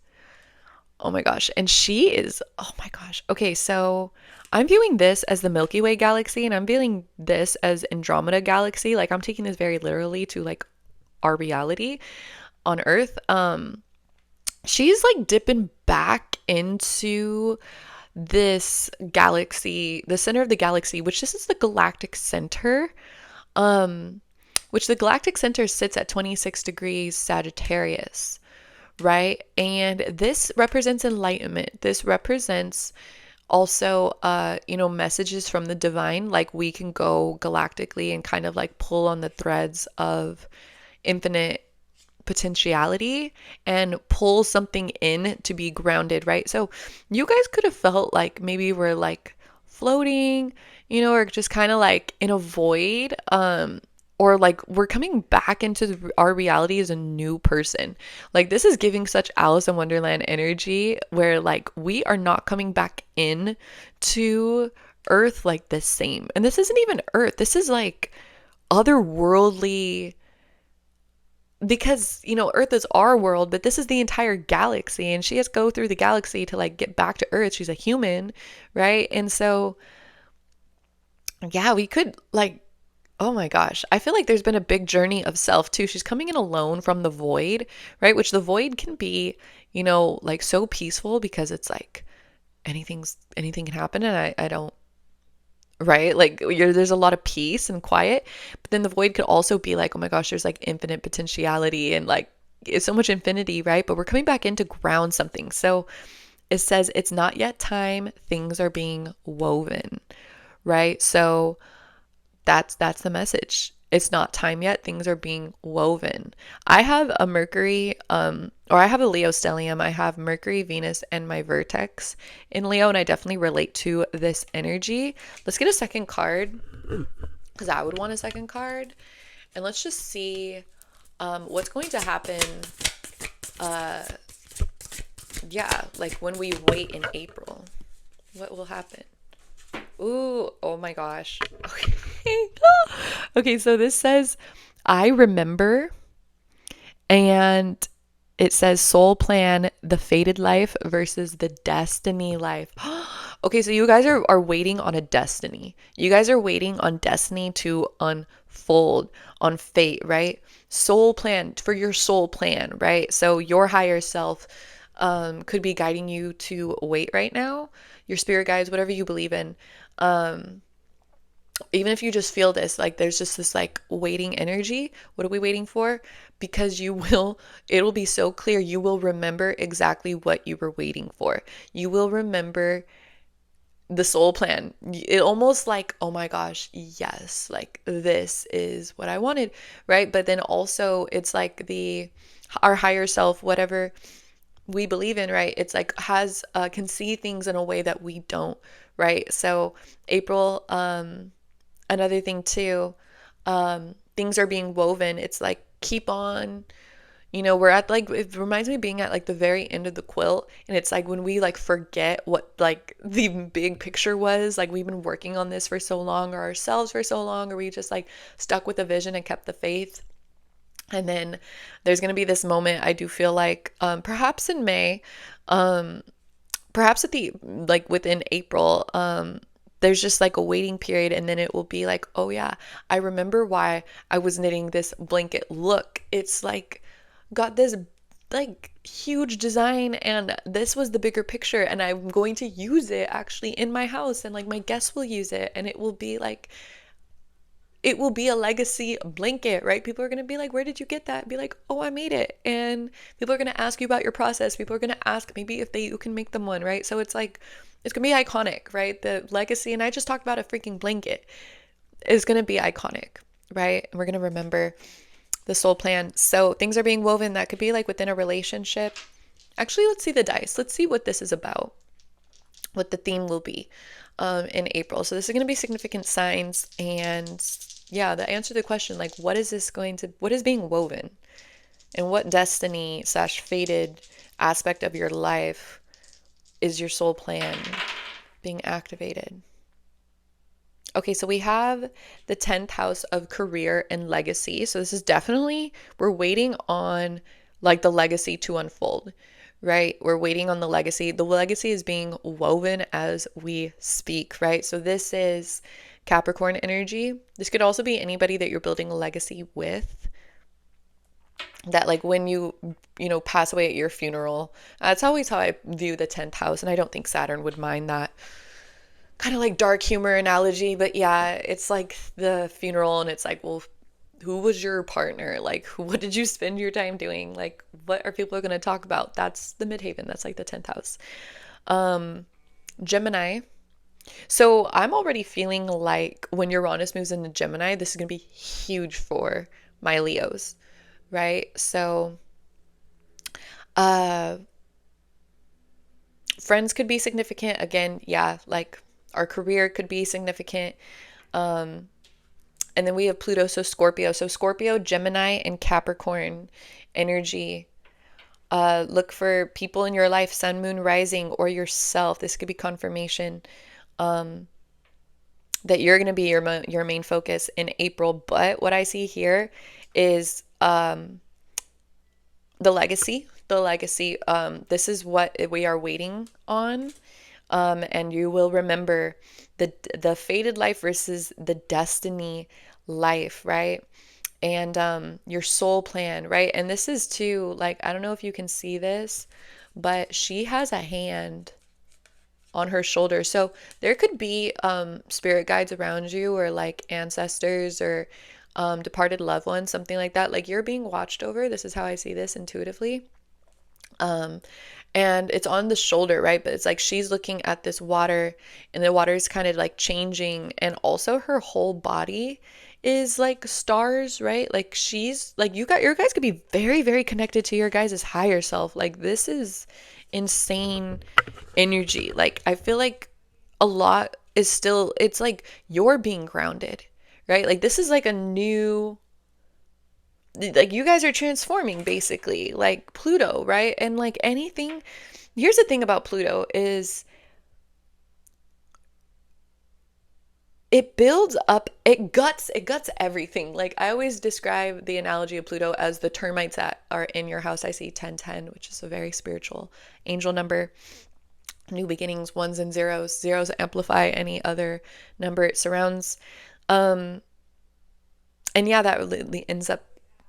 Oh my gosh. And she is, oh my gosh. Okay, so I'm viewing this as the Milky Way galaxy and I'm viewing this as Andromeda galaxy. Like I'm taking this very literally to like our reality on Earth. She's like dipping back into this galaxy, the center of the galaxy, which this is the galactic center, which the galactic center sits at 26 degrees Sagittarius, right? And this represents enlightenment. This represents also, messages from the divine. Like we can go galactically and kind of like pull on the threads of infinite potentiality and pull something in to be grounded, right? So you guys could have felt like maybe we're like floating, or just kind of like in a void, or like we're coming back into our reality as a new person. Like this is giving such Alice in Wonderland energy where like we are not coming back in to Earth like the same. And this isn't even Earth. This is like otherworldly, because Earth is our world, but this is the entire galaxy, and she has to go through the galaxy to like get back to Earth. She's a human, right? And so yeah, we could like, oh my gosh, I feel like there's been a big journey of self too. She's coming in alone from the void, right? Which the void can be, like so peaceful because it's like anything can happen, and I don't, right? Like there's a lot of peace and quiet, but then the void could also be like, oh my gosh, there's like infinite potentiality and like it's so much infinity, right? But we're coming back in to ground something. So it says it's not yet time, things are being woven, right? So that's the message. It's not time yet, things are being woven. I have a Mercury, or I have a Leo stellium. I have Mercury, Venus, and my vertex in Leo, and I definitely relate to this energy. Let's get a second card, because I would want a second card, and let's just see what's going to happen. Yeah, like when we wait in April, what will happen? Ooh, oh my gosh. Okay. Okay, so this says, I remember, and it says soul plan, the fated life versus the destiny life. Okay, so you guys are waiting on a destiny. You guys are waiting on destiny to unfold, on fate, right? Soul plan, for your soul plan, right? So your higher self could be guiding you to wait right now. Your spirit guides, whatever you believe in. Even if you just feel this, like there's just this like waiting energy. What are we waiting for? Because it'll be so clear. You will remember exactly what you were waiting for. You will remember the soul plan. It almost like, oh my gosh, yes, like this is what I wanted, right? But then also it's like our higher self, whatever we believe in, right? It's like can see things in a way that we don't, right? So April, another thing too, things are being woven. It's like keep on, we're at like, it reminds me of being at like the very end of the quilt, and it's like when we like forget what like the big picture was, like we've been working on this for so long, or ourselves for so long, or we just like stuck with the vision and kept the faith. And then there's going to be this moment, I do feel like, perhaps in May, perhaps at the, like within April, there's just like a waiting period, and then it will be like, oh yeah, I remember why I was knitting this blanket. Look, it's like got this like huge design, and this was the bigger picture, and I'm going to use it actually in my house, and like my guests will use it, and it will be a legacy blanket, right? People are going to be like, where did you get that? Be like, oh, I made it. And people are going to ask you about your process. People are going to ask maybe if you can make them one, right? So it's like, it's going to be iconic, right? The legacy, and I just talked about a freaking blanket, is going to be iconic, right? And we're going to remember the soul plan. So things are being woven. That could be like within a relationship. Actually, let's see the dice. Let's see what this is about, what the theme will be in April. So this is going to be significant signs, and yeah, the answer to the question, like, what is being woven, and what destiny / fated aspect of your life is your soul plan being activated? Okay, so we have the 10th house of career and legacy. So this is definitely, we're waiting on like the legacy to unfold, right? We're waiting on the legacy. The legacy is being woven as we speak, right? So this is Capricorn energy. This could also be anybody that you're building a legacy with, that like when you pass away at your funeral. That's always how I view the 10th house, and I don't think Saturn would mind that kind of like dark humor analogy. But yeah, it's like the funeral, and it's like, well, who was your partner? Like, what did you spend your time doing? Like, what are people going to talk about? That's the midhaven. That's like the 10th house. Gemini. So I'm already feeling like when Uranus moves into Gemini, this is going to be huge for my Leos, right? So friends could be significant. Again, yeah, like Our career could be significant. And then we have Pluto, so Scorpio. So Scorpio, Gemini, and Capricorn energy. Look for people in your life, sun, moon, rising, or yourself. This could be confirmation that you're going to be your main focus in April. But what I see here is the legacy. The legacy. This is what we are waiting on. And you will remember the fated life versus the destiny life, right? And your soul plan, right? And this is too, like, I don't know if you can see this, but she has a hand on her shoulder. So there could be spirit guides around you, or like ancestors, or departed loved ones, something like that. Like, you're being watched over. This is how I see this intuitively. And it's on the shoulder, right? But it's like she's looking at this water, and the water is kind of like changing, and also her whole body is like stars, right? Like, she's like, your guys could be very, very connected to your guys' higher self. Like, this is insane energy. Like, I feel like a lot is still, it's like you're being grounded, right? Like, this is like a new, like, you guys are transforming basically, like Pluto, right? And like anything, here's the thing about Pluto is it builds up, it guts everything. Like, I always describe the analogy of Pluto as the termites that are in your house. I see 1010, which is a very spiritual angel number. New beginnings, ones and zeros. Zeros amplify any other number it surrounds. And yeah, that really ends up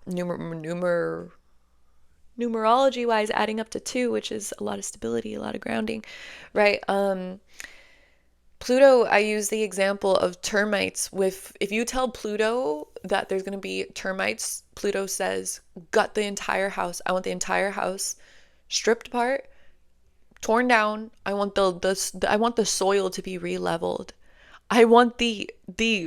numerology wise adding up to 2, which is a lot of stability, a lot of grounding, right? Pluto, I use the example of termites. If you tell Pluto that there's going to be termites, Pluto says, gut the entire house. I want the entire house stripped apart, torn down. I want the soil to be re-leveled. I want the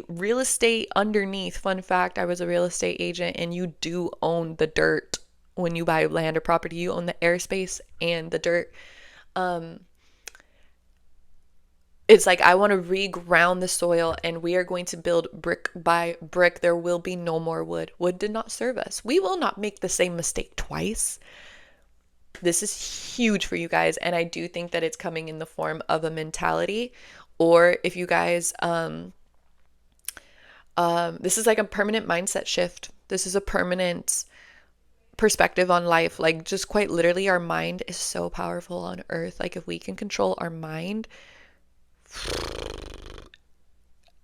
real estate underneath. Fun fact, I was a real estate agent, and you do own the dirt when you buy land or property. You own the airspace and the dirt. It's like, I want to reground the soil, and we are going to build brick by brick. There will be no more wood. Wood did not serve us. We will not make the same mistake twice. This is huge for you guys, and I do think that it's coming in the form of a mentality. Or if you guys, this is like a permanent mindset shift. This is a permanent perspective on life. Like, just quite literally, our mind is so powerful on earth. Like, if we can control our mind,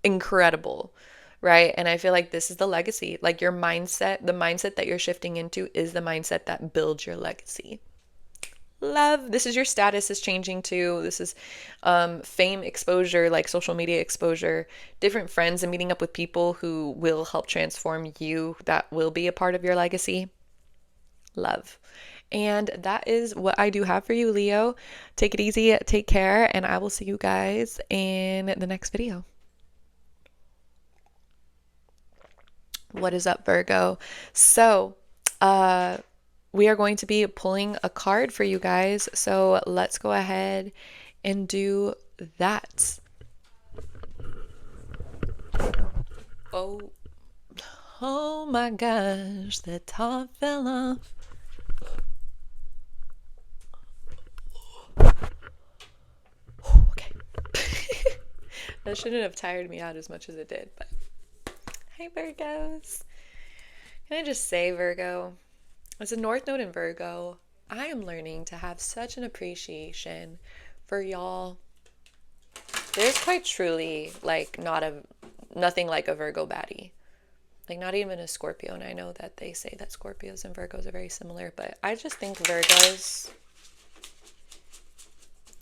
incredible, right? And I feel like this is the legacy. Like, your mindset, the mindset that you're shifting into is the mindset that builds your legacy. Love. This is your status is changing too. This is fame exposure, like social media exposure, different friends, and meeting up with people who will help transform you, that will be a part of your legacy. Love. And that is what I do have for you, Leo. Take it easy, take care, and I will see you guys in the next video. What is up, Virgo? So, we are going to be pulling a card for you guys. So let's go ahead and do that. Oh my gosh, the top fell off. Okay. That shouldn't have tired me out as much as it did, but hi, Virgos. Can I just say, Virgo, as a North Node in Virgo, I am learning to have such an appreciation for y'all. There's quite truly like nothing like a Virgo baddie. Like, not even a Scorpio. And I know that they say that Scorpios and Virgos are very similar, but I just think Virgos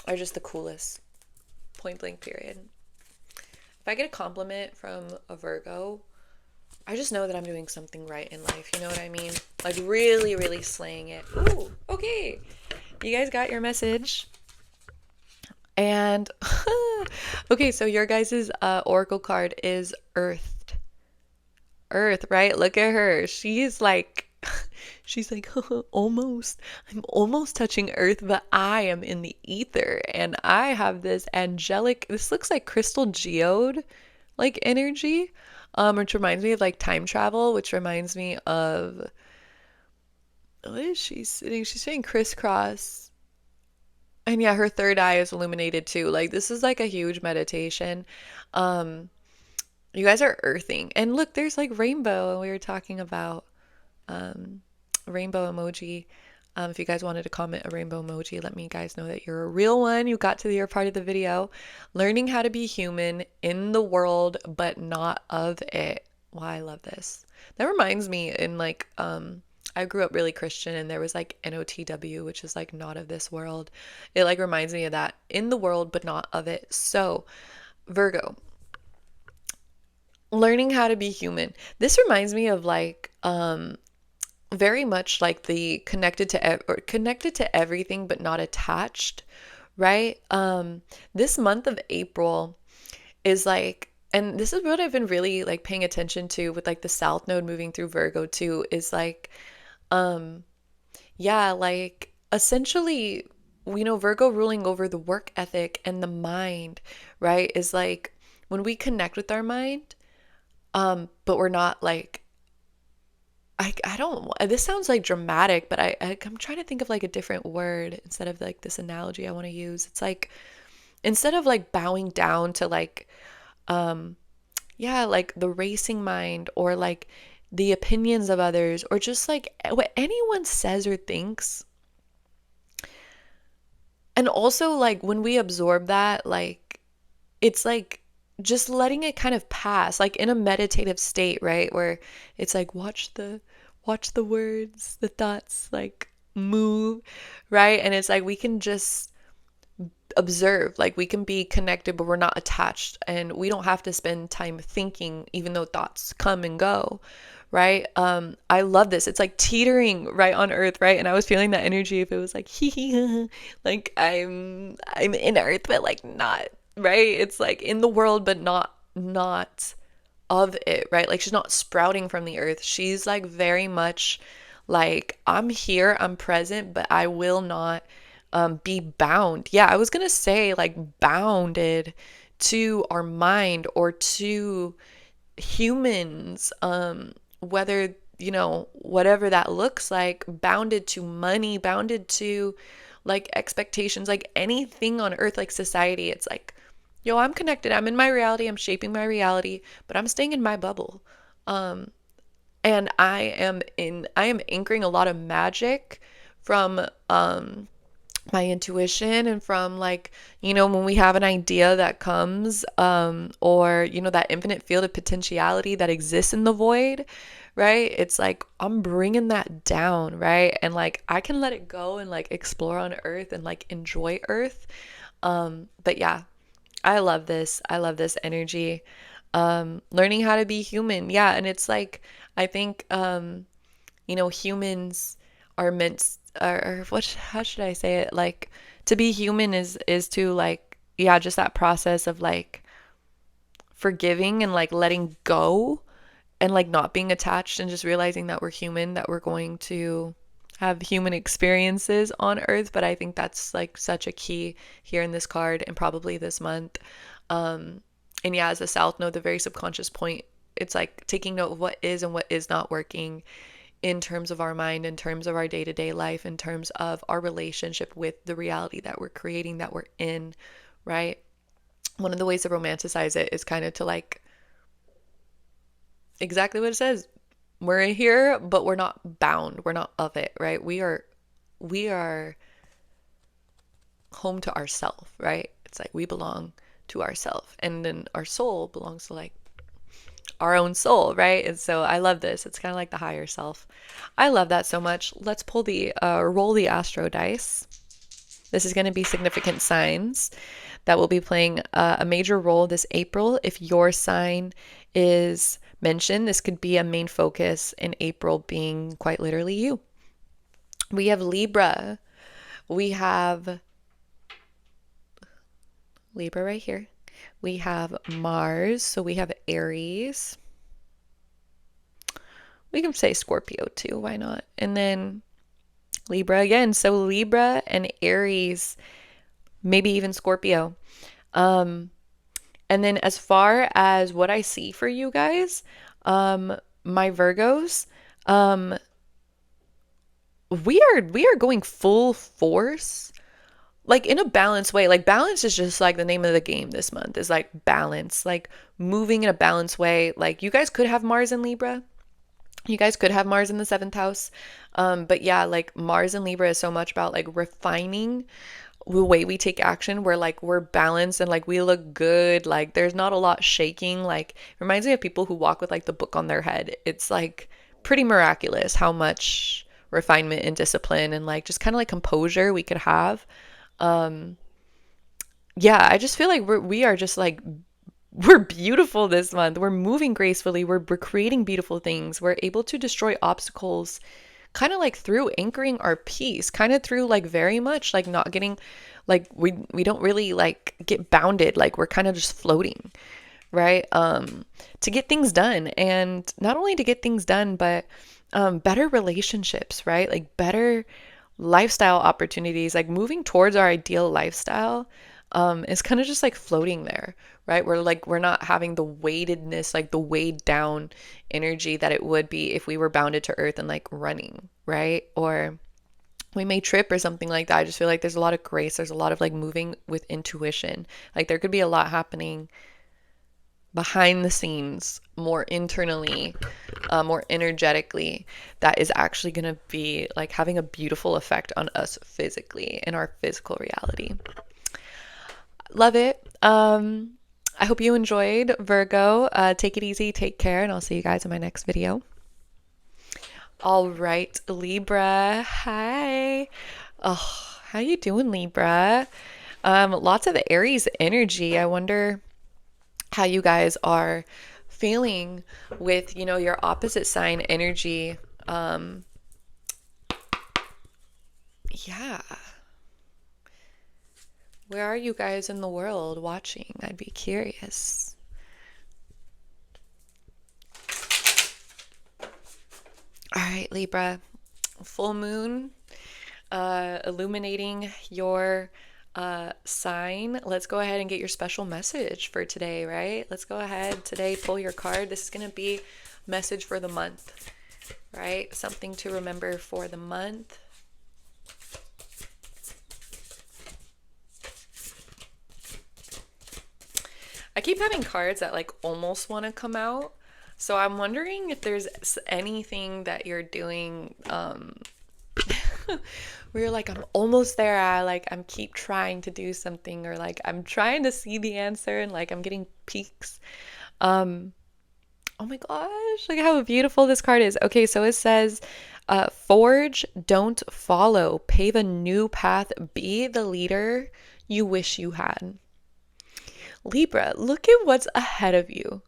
are just the coolest. Point blank, period. If I get a compliment from a Virgo, I just know that I'm doing something right in life. You know what I mean? Like, really, really slaying it. Ooh, okay. You guys got your message. And, okay, so your guys' oracle card is Earth. Earth, right? Look at her. She's like, She's like, almost. I'm almost touching Earth, but I am in the ether. And I have this angelic, this looks like crystal geode like energy, which reminds me of like time travel, which reminds me of, what is she sitting? She's sitting crisscross. And yeah, her third eye is illuminated too. Like this is like a huge meditation. Um, you guys are earthing. And look, there's like rainbow, and we were talking about um, rainbow emoji. If you guys wanted to comment a rainbow emoji, let me guys know that you're a real one. You got to your part of the video. Learning how to be human in the world, but not of it. Wow, I love this. That reminds me in like, I grew up really Christian, and there was like NOTW, which is like not of this world. It like reminds me of that, in the world, but not of it. So, Virgo, learning how to be human. This reminds me of like, very much like the connected to or connected to everything but not attached, right? This month of April is like, and this is what I've been really like paying attention to with like the South Node moving through Virgo too, is like, um, yeah, like essentially, Virgo ruling over the work ethic and the mind, right? Is like when we connect with our mind, but we're not like, I don't, this sounds like dramatic, but I'm trying to think of like a different word instead of like this analogy I want to use. It's like, instead of like bowing down to like, um, yeah, like the racing mind or like the opinions of others or just like what anyone says or thinks. And also like when we absorb that, like, it's like just letting it kind of pass, like in a meditative state, right? Where it's like watch the words, the thoughts like move, right? And it's like we can just observe, like we can be connected, but we're not attached, and we don't have to spend time thinking, even though thoughts come and go, right? I love this. It's like teetering right on Earth, right? And I was feeling that energy if it was like hee hee, like I'm in Earth, but like not, right? It's like in the world, but not of it, right? Like she's not sprouting from the earth. She's like very much like, I'm here, I'm present, but I will not be bound. Yeah, I was gonna say like bounded to our mind or to humans, whether, whatever that looks like, bounded to money, bounded to like expectations, like anything on earth, like society. It's like, yo, I'm connected. I'm in my reality. I'm shaping my reality, but I'm staying in my bubble. Um, and I am anchoring a lot of magic from my intuition and from like, when we have an idea that comes, or that infinite field of potentiality that exists in the void, right? It's like I'm bringing that down, right? And like I can let it go and like explore on earth and like enjoy earth. But yeah, I love this. I love this energy. Learning how to be human. Yeah, and it's like I think, humans are meant, or what, how should I say it? Like, to be human is to like, yeah, just that process of like forgiving and like letting go and like not being attached and just realizing that we're human, that we're going to have human experiences on earth. But I think that's like such a key here in this card and probably this month. And yeah, as a South Node, the very subconscious point, it's like taking note of what is and what is not working in terms of our mind, in terms of our day-to-day life, in terms of our relationship with the reality that we're creating, that we're in, right? One of the ways to romanticize it is kind of to like, exactly what it says. We're in here, but we're not bound. We're not of it, right? We are home to ourself, right? It's like we belong to ourself, and then our soul belongs to like our own soul, right? And so I love this. It's kind of like the higher self. I love that so much. Let's pull the roll the astro dice. This is going to be significant signs that will be playing a major role this April. If your sign is mentioned, this could be a main focus in April, being quite literally you. We have Libra. We have Libra right here. We have Mars. So we have Aries. We can say Scorpio too, why not? And then Libra again. So Libra and Aries, maybe even Scorpio. Um, and then as far as what I see for you guys, my Virgos, um, we are going full force, like in a balanced way. Like balance is just like the name of the game this month is like balance, like moving in a balanced way. Like you guys could have Mars in Libra. You guys could have Mars in the seventh house. But yeah, like Mars in Libra is so much about like refining the way we take action, where like we're balanced and like we look good. Like there's not a lot shaking. Like reminds me of people who walk with like the book on their head. It's like pretty miraculous how much refinement and discipline and like just kind of like composure we could have. Um, yeah, I just feel like we are just like we're beautiful this month. We're moving gracefully. We're creating beautiful things. We're able to destroy obstacles kind of like through anchoring our peace, kind of through like very much like not getting like we don't really like get bounded, like we're kind of just floating, right? To get things done, and not only to get things done, but better relationships, right? Like better lifestyle opportunities, like moving towards our ideal lifestyle, is kind of just like floating there, right? We're not having the weightedness, like the weighed down energy that it would be if we were bounded to earth and like running, right? Or we may trip or something like that. I just feel like there's a lot of grace. There's a lot of like moving with intuition. Like there could be a lot happening behind the scenes, more internally, more energetically, that is actually going to be like having a beautiful effect on us physically in our physical reality. Love it. I hope you enjoyed, Virgo. Take it easy, take care, and I'll see you guys in my next video. All right, Libra. Hi. Oh, how you doing, Libra? Lots of Aries energy. I wonder how you guys are feeling with, your opposite sign energy. Yeah. Where are you guys in the world watching? I'd be curious. All right, Libra. Full moon, illuminating your sign. Let's go ahead and get your special message for today, right? Let's go ahead today, pull your card. This is going to be message for the month, right? Something to remember for the month. I keep having cards that like almost want to come out. So I'm wondering if there's anything that you're doing where you're like, I'm almost there. I'm keep trying to do something, or like I'm trying to see the answer and like I'm getting peaks. Oh my gosh, look how beautiful this card is. Okay, so it says, forge, don't follow, pave a new path, be the leader you wish you had. Libra, look at what's ahead of you.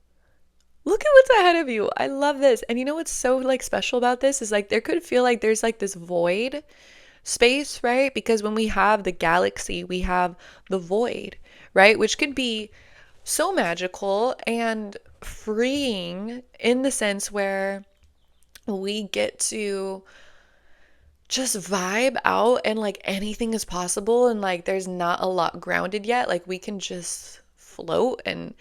Look at what's ahead of you. I love this. And you know what's so like special about this is like there could feel like there's like this void space, right? Because when we have the galaxy, we have the void, right? Which could be so magical and freeing in the sense where we get to just vibe out and like anything is possible, and like there's not a lot grounded yet. Like we can just float and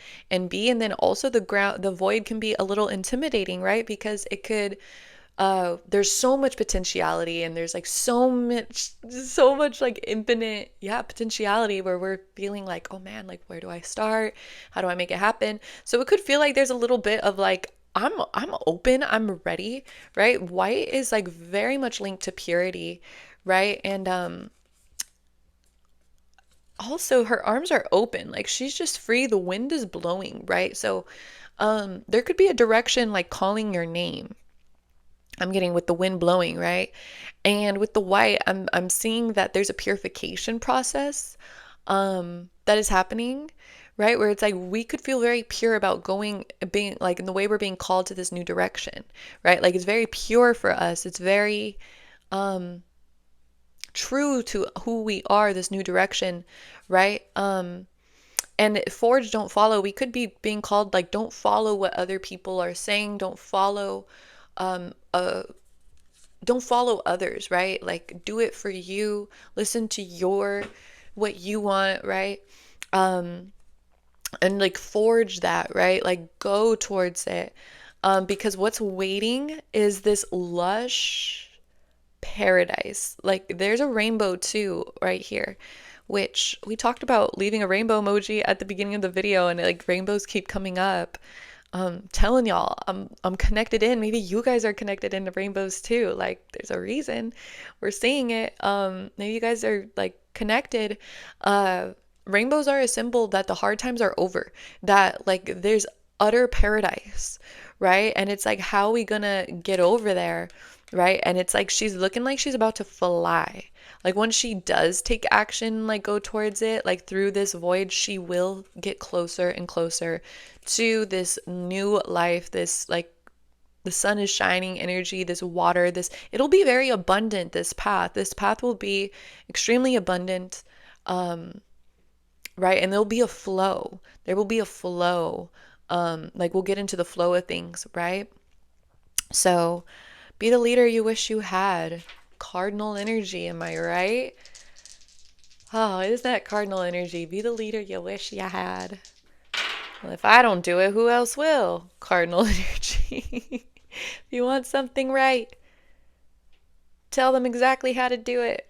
be. And then also the void can be a little intimidating, right? Because it could there's so much potentiality, and there's like so much like infinite potentiality, where we're feeling like, oh man, like where do I start, how do I make it happen? So it could feel like there's a little bit of like, I'm open, I'm ready, right? White is like very much linked to purity, right? And also her arms are open, like she's just free, the wind is blowing, right? So there could be a direction like calling your name. I'm getting with the wind blowing, right? And with the white, I'm seeing that there's a purification process that is happening, right? Where it's like we could feel very pure about being like in the way we're being called to this new direction, right? Like it's very pure for us. It's very true to who we are, this new direction, right? And forge, don't follow. We could be being called like, don't follow what other people are saying. Don't follow don't follow others, right? Like do it for you. Listen to what you want, right? And like forge that, right? Like go towards it. Because what's waiting is this lush paradise. Like there's a rainbow too right here, which we talked about leaving a rainbow emoji at the beginning of the video, and like rainbows keep coming up. Telling y'all, I'm connected in. Maybe you guys are connected into rainbows too. Like there's a reason we're seeing it. Maybe you guys are like connected. Uh, Rainbows are a symbol that the hard times are over. That like there's utter paradise, right? And it's like, how are we gonna get over there, right? And it's like she's looking like she's about to fly. Like once she does take action, like go towards it, like through this void, she will get closer and closer to this new life, this like the sun is shining energy, this water, this it'll be very abundant, this path. This path will be extremely abundant. Right? And there'll be a flow. There will be a flow. Like we'll get into the flow of things, right? So be the leader you wish you had. Cardinal energy, am I right? Oh, is that cardinal energy? Be the leader you wish you had. Well, if I don't do it, who else will? Cardinal energy. If you want something right, tell them exactly how to do it.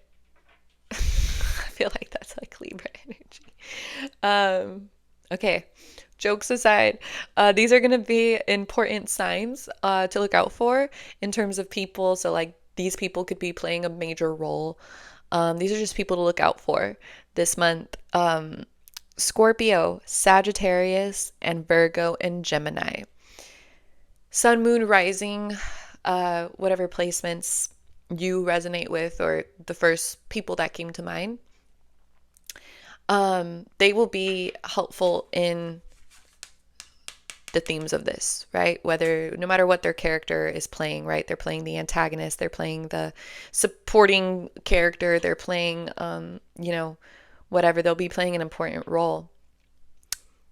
I feel like that's like Libra energy. Okay, jokes aside, these are going to be important signs to look out for in terms of people. So, like, these people could be playing a major role. These are just people to look out for this month. Scorpio, Sagittarius, and Virgo and Gemini. Sun, moon, rising, whatever placements you resonate with, or the first people that came to mind. They will be helpful in the themes of this, right? No matter what their character is playing, right? They're playing the antagonist, they're playing the supporting character, they're playing, whatever, they'll be playing an important role.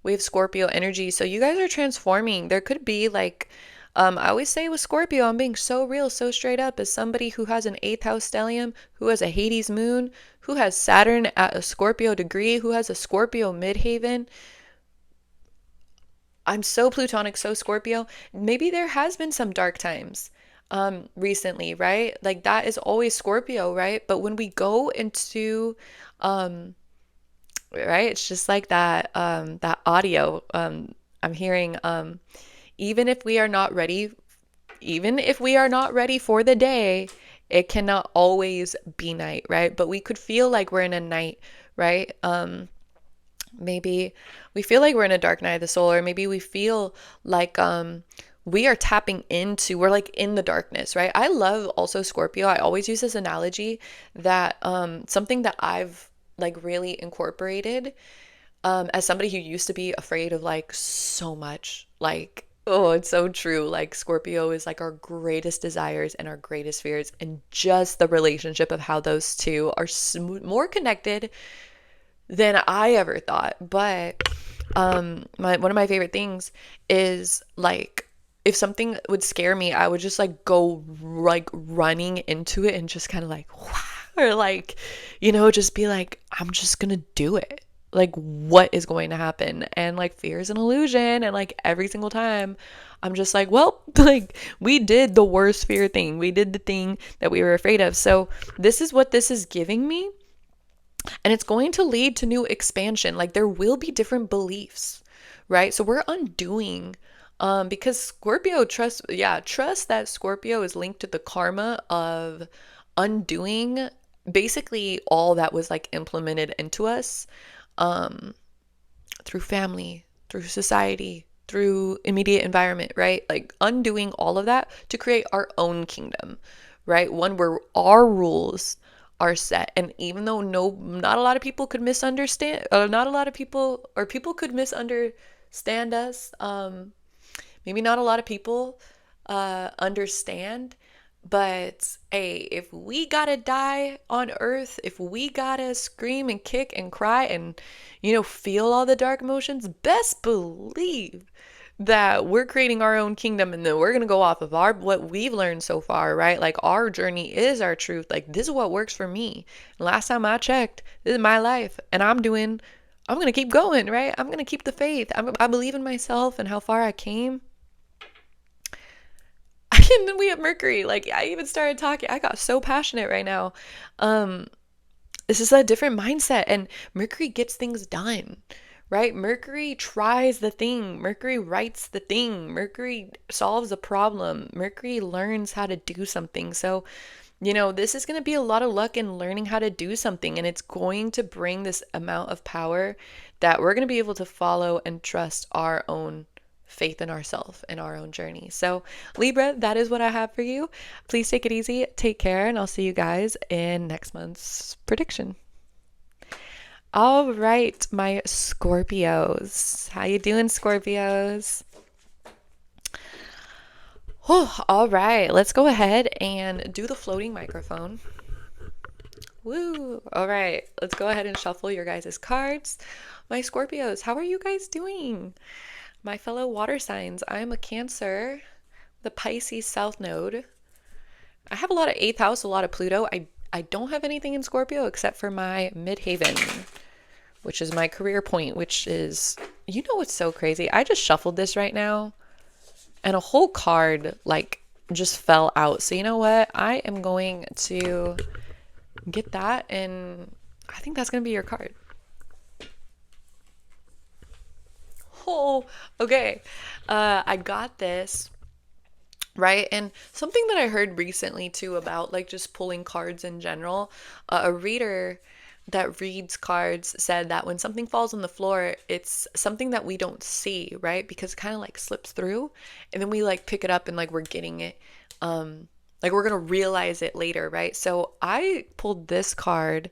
We have Scorpio energy. So you guys are transforming. There could be like, I always say with Scorpio, I'm being so real, so straight up, as somebody who has an 8th house stellium, who has a Hades moon, who has Saturn at a Scorpio degree, who has a Scorpio midhaven. I'm so Plutonic, so Scorpio. Maybe there has been some dark times recently, right? Like that is always Scorpio, right? But when we go into right, it's just like that audio I'm hearing, even if we are not ready, even if we are not ready for the day, it cannot always be night, right? But we could feel like we're in a night, right? Maybe we feel like we're in a dark night of the soul, or maybe we feel like we are tapping into, we're like in the darkness, right? I love also Scorpio. I always use this analogy that something that I've like really incorporated as somebody who used to be afraid of like so much, like, oh, it's so true. Like Scorpio is like our greatest desires and our greatest fears, and just the relationship of how those two are more connected than I ever thought. But one of my favorite things is like if something would scare me, I would just like go like running into it and just kind of like or like, just be like, I'm just gonna do it. Like, what is going to happen? And like, fear is an illusion. And like, every single time, I'm just like, well, like, we did the worst fear thing. We did the thing that we were afraid of. So, this is what this is giving me. And it's going to lead to new expansion. Like, there will be different beliefs, right? So, we're undoing. Because Scorpio trust that Scorpio is linked to the karma of undoing basically all that was like implemented into us through family, through society, through immediate environment, right? Like undoing all of that to create our own kingdom, right? One where our rules are set. And even though not a lot of people could misunderstand, or not a lot of people, or people could misunderstand us, maybe not a lot of people understand. But hey, if we gotta die on earth, if we gotta scream and kick and cry and, feel all the dark emotions, best believe that we're creating our own kingdom and then we're going to go off of our what we've learned so far, right? Like our journey is our truth. Like this is what works for me. Last time I checked, this is my life and I'm going to keep going, right? I'm going to keep the faith. I believe in myself and how far I came. And then we have Mercury. Like I even started talking. I got so passionate right now. This is a different mindset and Mercury gets things done, right? Mercury tries the thing. Mercury writes the thing. Mercury solves a problem. Mercury learns how to do something. So, this is going to be a lot of luck in learning how to do something. And it's going to bring this amount of power that we're going to be able to follow and trust our own faith in ourselves and our own journey. So, Libra, that is what I have for you. Please take it easy, take care, and I'll see you guys in next month's prediction. All right, my Scorpios. How you doing, Scorpios? Oh, all right, let's go ahead and do the floating microphone. Woo! All right, let's go ahead and shuffle your guys' cards. My Scorpios, how are you guys doing? My fellow water signs, I'm a Cancer, the Pisces South Node. I have a lot of 8th house, a lot of Pluto. I don't have anything in Scorpio except for my midhaven, which is my career point, which is, what's so crazy? I just shuffled this right now and a whole card like just fell out. So you know what? I am going to get that and I think that's going to be your card. Oh, okay. I got this, right? And something that I heard recently too about like just pulling cards in general, a reader that reads cards said that when something falls on the floor, it's something that we don't see, right? Because it kind of like slips through and then we like pick it up and like we're getting it. Like we're going to realize it later, right? So I pulled this card,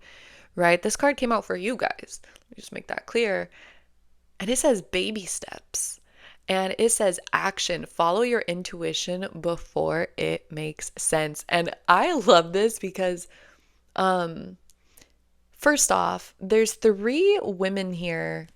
right? This card came out for you guys. Let me just make that clear. And it says baby steps. And it says action. Follow your intuition before it makes sense. And I love this because first off, there's 3 women here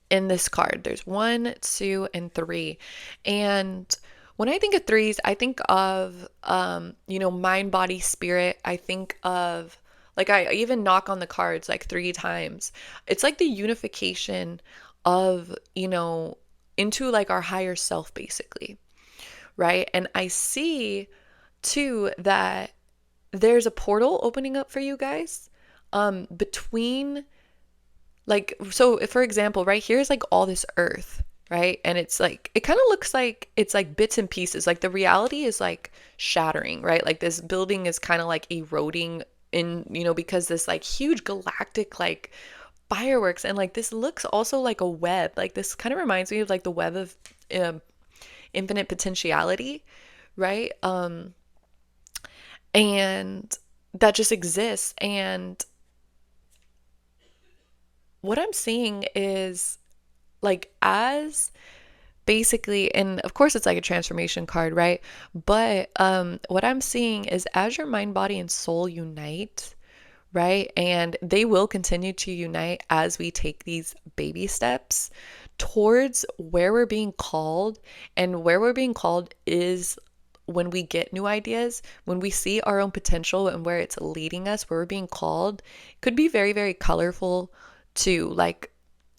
in this card. There's 1, 2, and 3. And when I think of threes, I think of mind, body, spirit. I think of like I even knock on the cards like 3 times. It's like the unification of, into like our higher self basically, right? And I see too that there's a portal opening up for you guys between like, so if, for example, right here is like all this earth, right? And it's like, it kind of looks like it's like bits and pieces. Like the reality is like shattering, right? Like this building is kind of like eroding in, because this like huge galactic like fireworks and like this looks also like a web. Like this kind of reminds me of like the web of infinite potentiality, right? And that just exists. And what I'm seeing is like as basically, and of course it's like a transformation card, right? But what I'm seeing is as your mind, body, and soul unite, right? And they will continue to unite as we take these baby steps towards where we're being called. And where we're being called is when we get new ideas, when we see our own potential and where it's leading us, where we're being called, could be very, very colorful too, like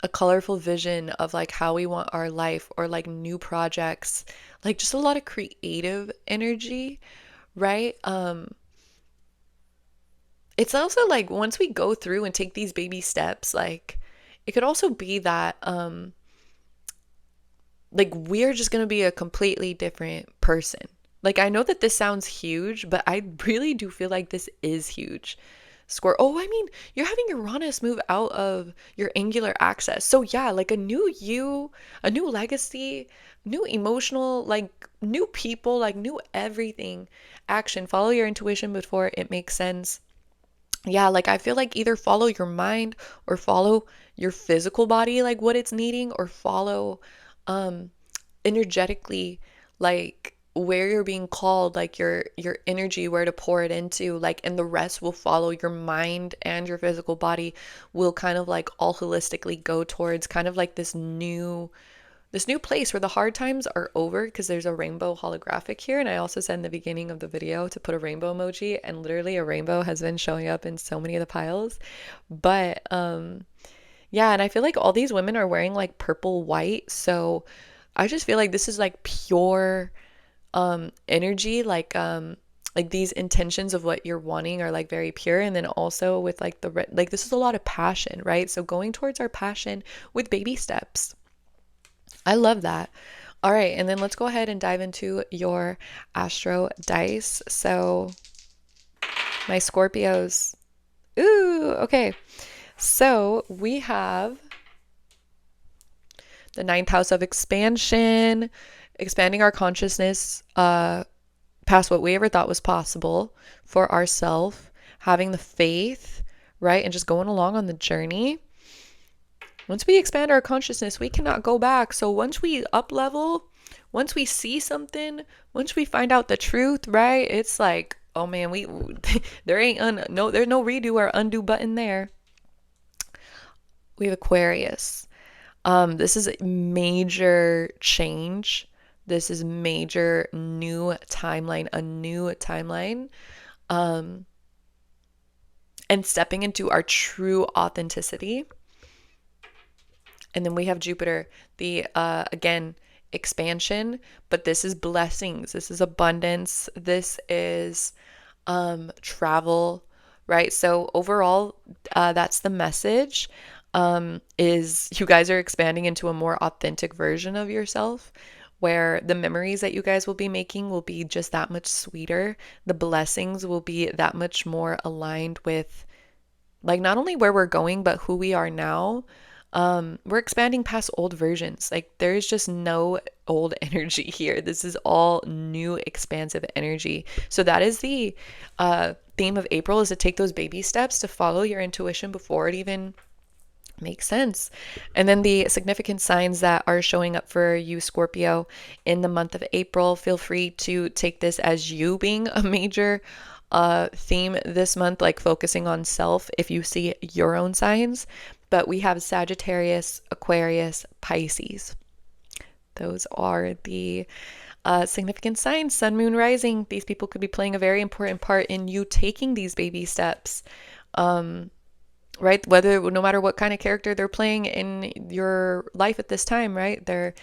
a colorful vision of like how we want our life or like new projects, like just a lot of creative energy, right? It's also like once we go through and take these baby steps, like it could also be that like we're just going to be a completely different person. Like I know that this sounds huge, but I really do feel like this is huge. Oh, I mean, you're having Uranus move out of your angular axis. So yeah, like a new you, a new legacy, new emotional, like new people, like new everything. Action. Follow your intuition before it makes sense. Yeah, like I feel like either follow your mind or follow your physical body, like what it's needing, or follow energetically like where you're being called, like your energy, where to pour it into, like, and the rest will follow. Your mind and your physical body will kind of like all holistically go towards kind of like this new this new place where the hard times are over, because there's a rainbow holographic here. And I also said in the beginning of the video to put a rainbow emoji, and literally a rainbow has been showing up in so many of the piles. But yeah, and I feel like all these women are wearing like purple white, so I just feel like this is like pure energy, like these intentions of what you're wanting are like very pure. And then also with like the red, like this is a lot of passion, right? So going towards our passion with baby steps. I love that. All right, and then let's go ahead and dive into your astro dice. So my Scorpios. Ooh, okay. So we have the ninth house of expansion, expanding our consciousness past what we ever thought was possible for ourselves, having the faith, right? And just going along on the journey. Once we expand our consciousness, we cannot go back. So once we up level, once we see something, once we find out the truth, right? It's like, oh man, there's no redo or undo button there. We have Aquarius. This is a major change. This is major new timeline, a new timeline. And stepping into our true authenticity. And then we have Jupiter, the again, expansion, but this is blessings. This is abundance. This is travel, right? So overall, that's the message. Is you guys are expanding into a more authentic version of yourself, where the memories that you guys will be making will be just that much sweeter. The blessings will be that much more aligned with like not only where we're going, but who we are now. We're expanding past old versions. Like there's just no old energy here. This is all new expansive energy. So that is the theme of April, is to take those baby steps to follow your intuition before it even makes sense. And then the significant signs that are showing up for you, Scorpio, in the month of April, feel free to take this as you being a major theme this month, like focusing on self if you see your own signs. But we have Sagittarius, Aquarius, Pisces. Those are the significant signs. Sun, moon, rising. These people could be playing a very important part in you taking these baby steps. Right? No matter what kind of character they're playing in your life at this time, right? They're,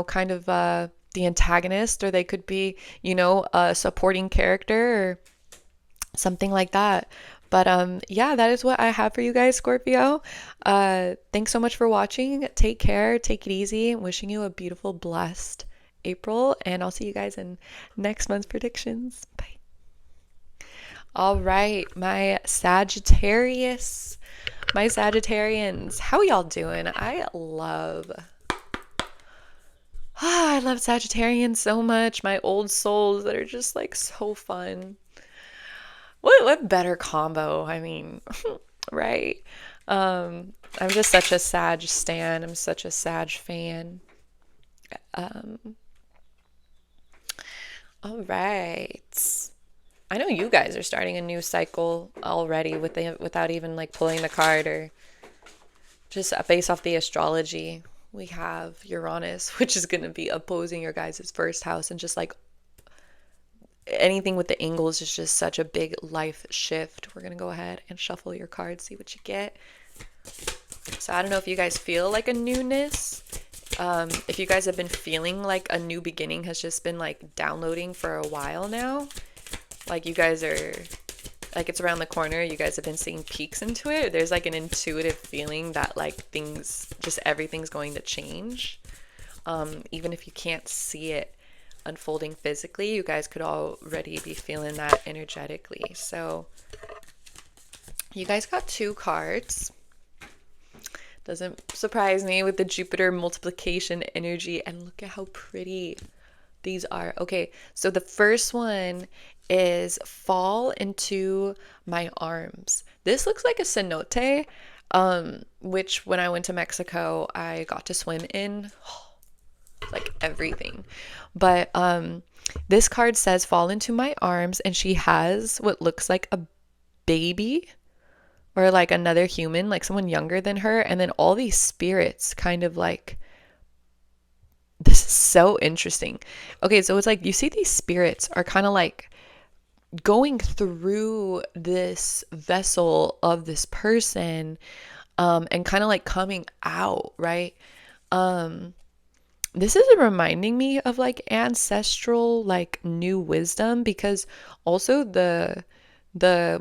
kind of the antagonist, or they could be, a supporting character or something like that. But yeah, that is what I have for you guys, Scorpio. Thanks so much for watching. Take care. Take it easy. Wishing you a beautiful, blessed April. And I'll see you guys in next month's predictions. Bye. All right, my Sagittarius, my Sagittarians, how y'all doing? I love Sagittarians so much. My old souls that are just like so fun. What better combo? I mean, right? I'm just such a Sag stan. I'm such a Sag fan. All right. I know you guys are starting a new cycle already without even like pulling the card, or just based off the astrology. We have Uranus, which is going to be opposing your guys' first house, and just like anything with the angles is just such a big life shift. We're going to go ahead and shuffle your cards, see what you get. So I don't know if you guys feel like a newness. If you guys have been feeling like a new beginning has just been like downloading for a while now. Like you guys are, like it's around the corner, you guys have been seeing peeks into it. There's like an intuitive feeling that like everything's going to change. Even if you can't see it unfolding physically, you guys could already be feeling that energetically. So you guys got 2 cards. Doesn't surprise me with the Jupiter multiplication energy, and look at how pretty these are. Okay, so the first one is fall into my arms. This looks like a cenote, which when I went to Mexico, I got to swim in. Like everything. But this card says fall into my arms, and she has what looks like a baby or like another human, like someone younger than her, and then all these spirits kind of like This is so interesting. Okay, so it's like you see these spirits are kind of like going through this vessel of this person, and kind of like coming out, right? Um, this is reminding me of like ancestral, like new wisdom, because also the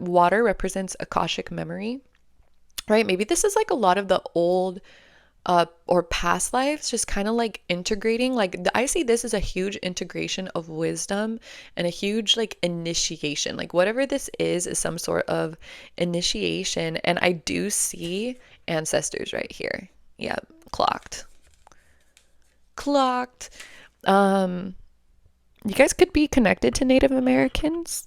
water represents Akashic memory, right? Maybe this is like a lot of the old or past lives just kind of like integrating. Like I see this as a huge integration of wisdom and a huge like initiation. Like whatever this is some sort of initiation. And I do see ancestors right here. Yeah, clocked. Clocked. Um, you guys could be connected to Native Americans.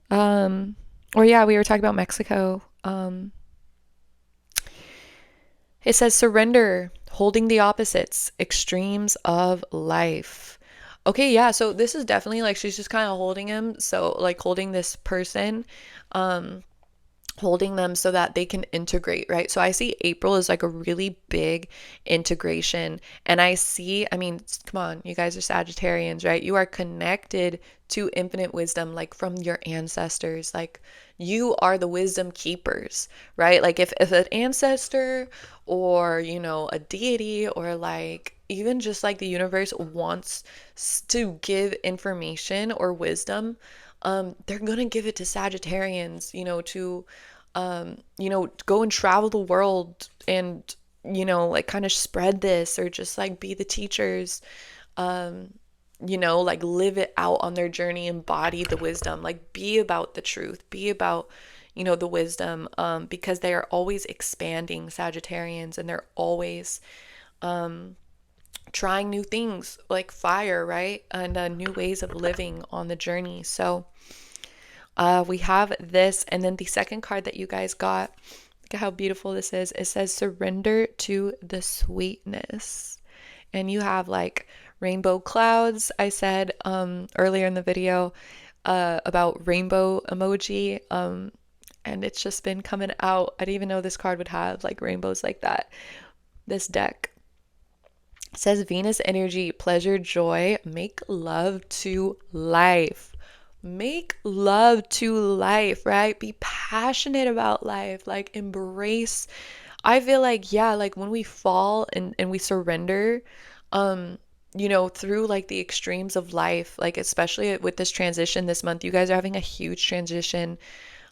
Um, or yeah, we were talking about Mexico. It says surrender, holding the opposites, extremes of life. Okay, yeah, so this is definitely like she's just kind of holding him. So, like, holding this person, um, holding them so that they can integrate, right? So I see April as like a really big integration. And I see, I mean, come on, you guys are Sagittarians, right? You are connected to infinite wisdom, like from your ancestors. Like you are the wisdom keepers, right? Like if an ancestor or, you know, a deity or like even just like the universe wants to give information or wisdom, they're gonna give it to Sagittarians, you know, to you know, go and travel the world and, you know, like kind of spread this or just like be the teachers, um, you know, like live it out on their journey, embody the wisdom, like be about the truth, be about, you know, the wisdom, because they are always expanding, Sagittarians, and they're always trying new things like fire, right? And new ways of living on the journey. So, we have this, and then the second card that you guys got, look at how beautiful this is. It says surrender to the sweetness. And you have like rainbow clouds. I said earlier in the video about rainbow emoji. And it's just been coming out. I didn't even know this card would have like rainbows like that. This deck says Venus energy, pleasure, joy, make love to life. Make love to life, right? Be passionate about life, like embrace. I feel like, yeah, like when we fall and we surrender, you know, through like the extremes of life, like especially with this transition this month, you guys are having a huge transition,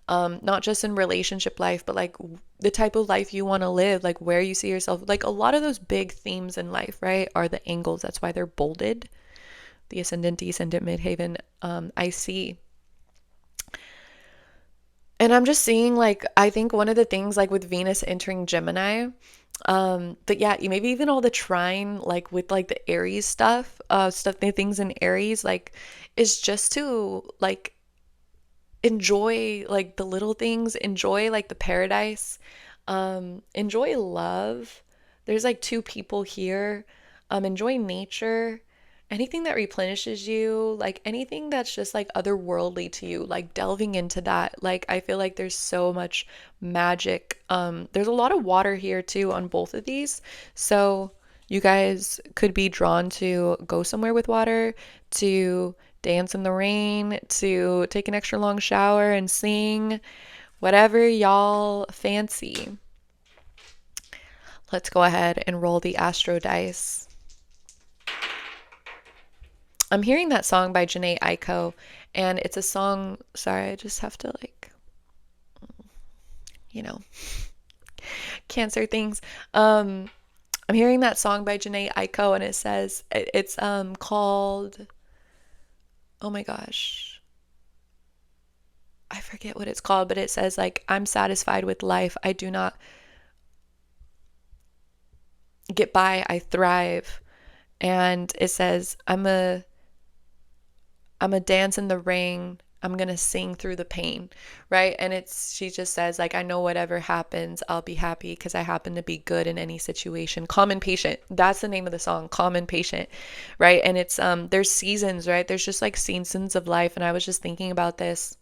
not just in relationship life, but like the type of life you want to live, like where you see yourself. Like a lot of those big themes in life, right, are the angles. That's why they're bolded. The ascendant, descendant, midheaven, I see. And I'm just seeing like I think one of the things like with Venus entering Gemini, but yeah, maybe even all the trine like with like the Aries stuff, the things in Aries, like is just to like enjoy like the little things, enjoy like the paradise, enjoy love. There's like two people here. Enjoy nature. Anything that replenishes you, like anything that's just like otherworldly to you, like delving into that. Like I feel like there's so much magic. There's a lot of water here too on both of these. So you guys could be drawn to go somewhere with water, to dance in the rain, to take an extra long shower and sing, whatever y'all fancy. Let's go ahead and roll the Astro dice. I'm hearing that song by Janae Aiko, and it's a song, sorry, I just have to like, you know, cancer things. I'm hearing that song by Janae Aiko, and it says it's called, oh my gosh, I forget what it's called, but it says like I'm satisfied with life. I do not get by, I thrive. And it says I'm a dance in the rain. I'm going to sing through the pain, right? And she just says like I know whatever happens, I'll be happy because I happen to be good in any situation. Calm and patient. That's the name of the song, Calm and Patient, right? And it's there's seasons, right? There's just like seasons of life, and I was just thinking about this.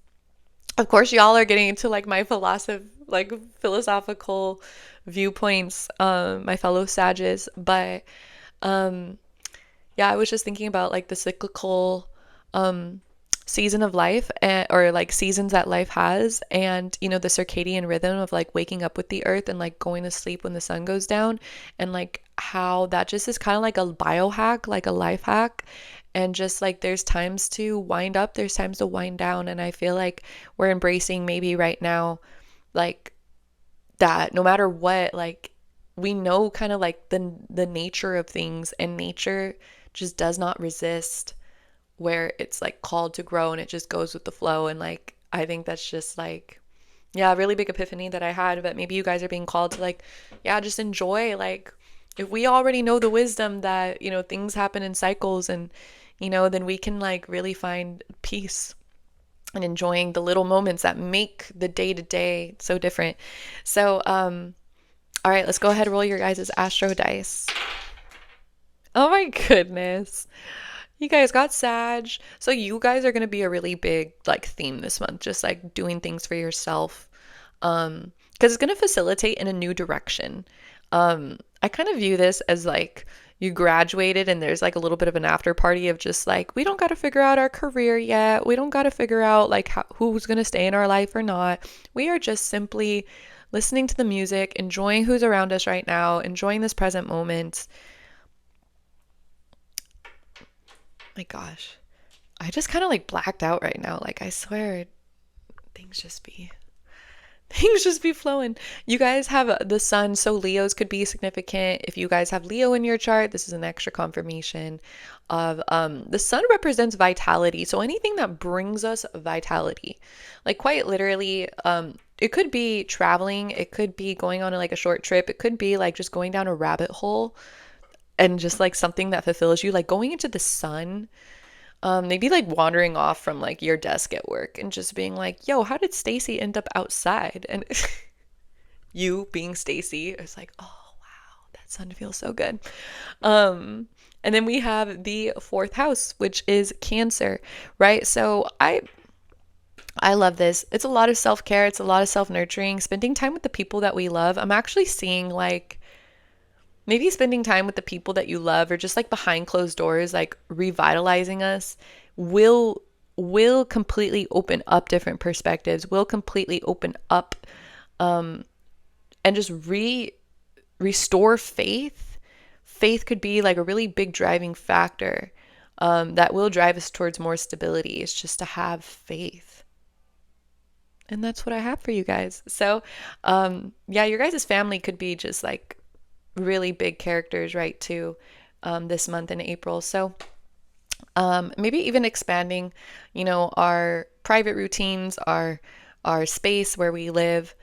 Of course, y'all are getting into like my philosophical viewpoints, my fellow Sages, but um Yeah, I was just thinking about like the cyclical um season of life, or like seasons that life has, and the circadian rhythm of like waking up with the earth and like going to sleep when the sun goes down, and like how that just is kind of like a biohack, like a life hack. And just like there's times to wind up, there's times to wind down, and I feel like we're embracing maybe right now like that no matter what, like we know kind of like the nature of things, and nature just does not resist where it's like called to grow, and it just goes with the flow. And like I think that's just like, yeah, a really big epiphany that I had. But maybe you guys are being called to like, yeah, just enjoy. Like if we already know the wisdom that things happen in cycles, and then we can like really find peace and enjoying the little moments that make the day to day so different. So all right, let's go ahead and roll your guys' astro dice. Oh my goodness. You guys got Sag. So you guys are going to be a really big like theme this month, just like doing things for yourself. Because it's going to facilitate in a new direction. I kind of view this as like you graduated and there's like a little bit of an after party of just like, we don't got to figure out our career yet. We don't got to figure out like who's going to stay in our life or not. We are just simply listening to the music, enjoying who's around us right now, enjoying this present moment. My gosh. I just kind of like blacked out right now. Like I swear things just be flowing. You guys have the sun, so Leos could be significant. If you guys have Leo in your chart, this is an extra confirmation of the sun represents vitality. So anything that brings us vitality. Like quite literally, it could be traveling, it could be going on like a short trip, it could be like just going down a rabbit hole and just like something that fulfills you, like going into the sun. Maybe like wandering off from like your desk at work and just being like, yo, how did Stacy end up outside? And you being Stacy, it's like, oh wow, that sun feels so good. And then we have the fourth house, which is Cancer, right? So I love this. It's a lot of self-care, it's a lot of self-nurturing, spending time with the people that we love. I'm actually seeing like maybe spending time with the people that you love, or just like behind closed doors, like revitalizing us, will completely open up different perspectives, will completely open up and just restore faith. Faith could be like a really big driving factor that will drive us towards more stability. It's just to have faith. And that's what I have for you guys. So yeah, your guys' family could be just like really big characters, right, too, this month in April. So maybe even expanding, our private routines, our space where we live,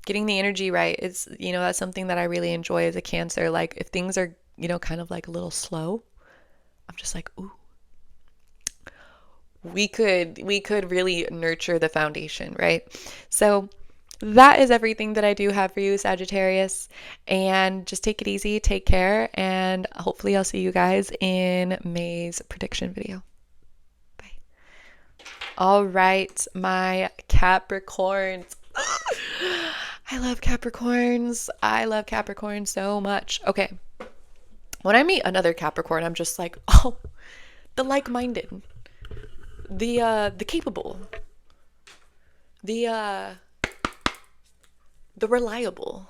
getting the energy right. It's, that's something that I really enjoy as a Cancer. Like if things are, kind of like a little slow, I'm just like, ooh, we could really nurture the foundation, right? So that is everything that I do have for you, Sagittarius. And just take it easy, take care, and hopefully I'll see you guys in May's prediction video. Bye. All right, my Capricorns. I love Capricorns. I love Capricorn so much. Okay. When I meet another Capricorn, I'm just like, oh, the like-minded, the capable, the reliable,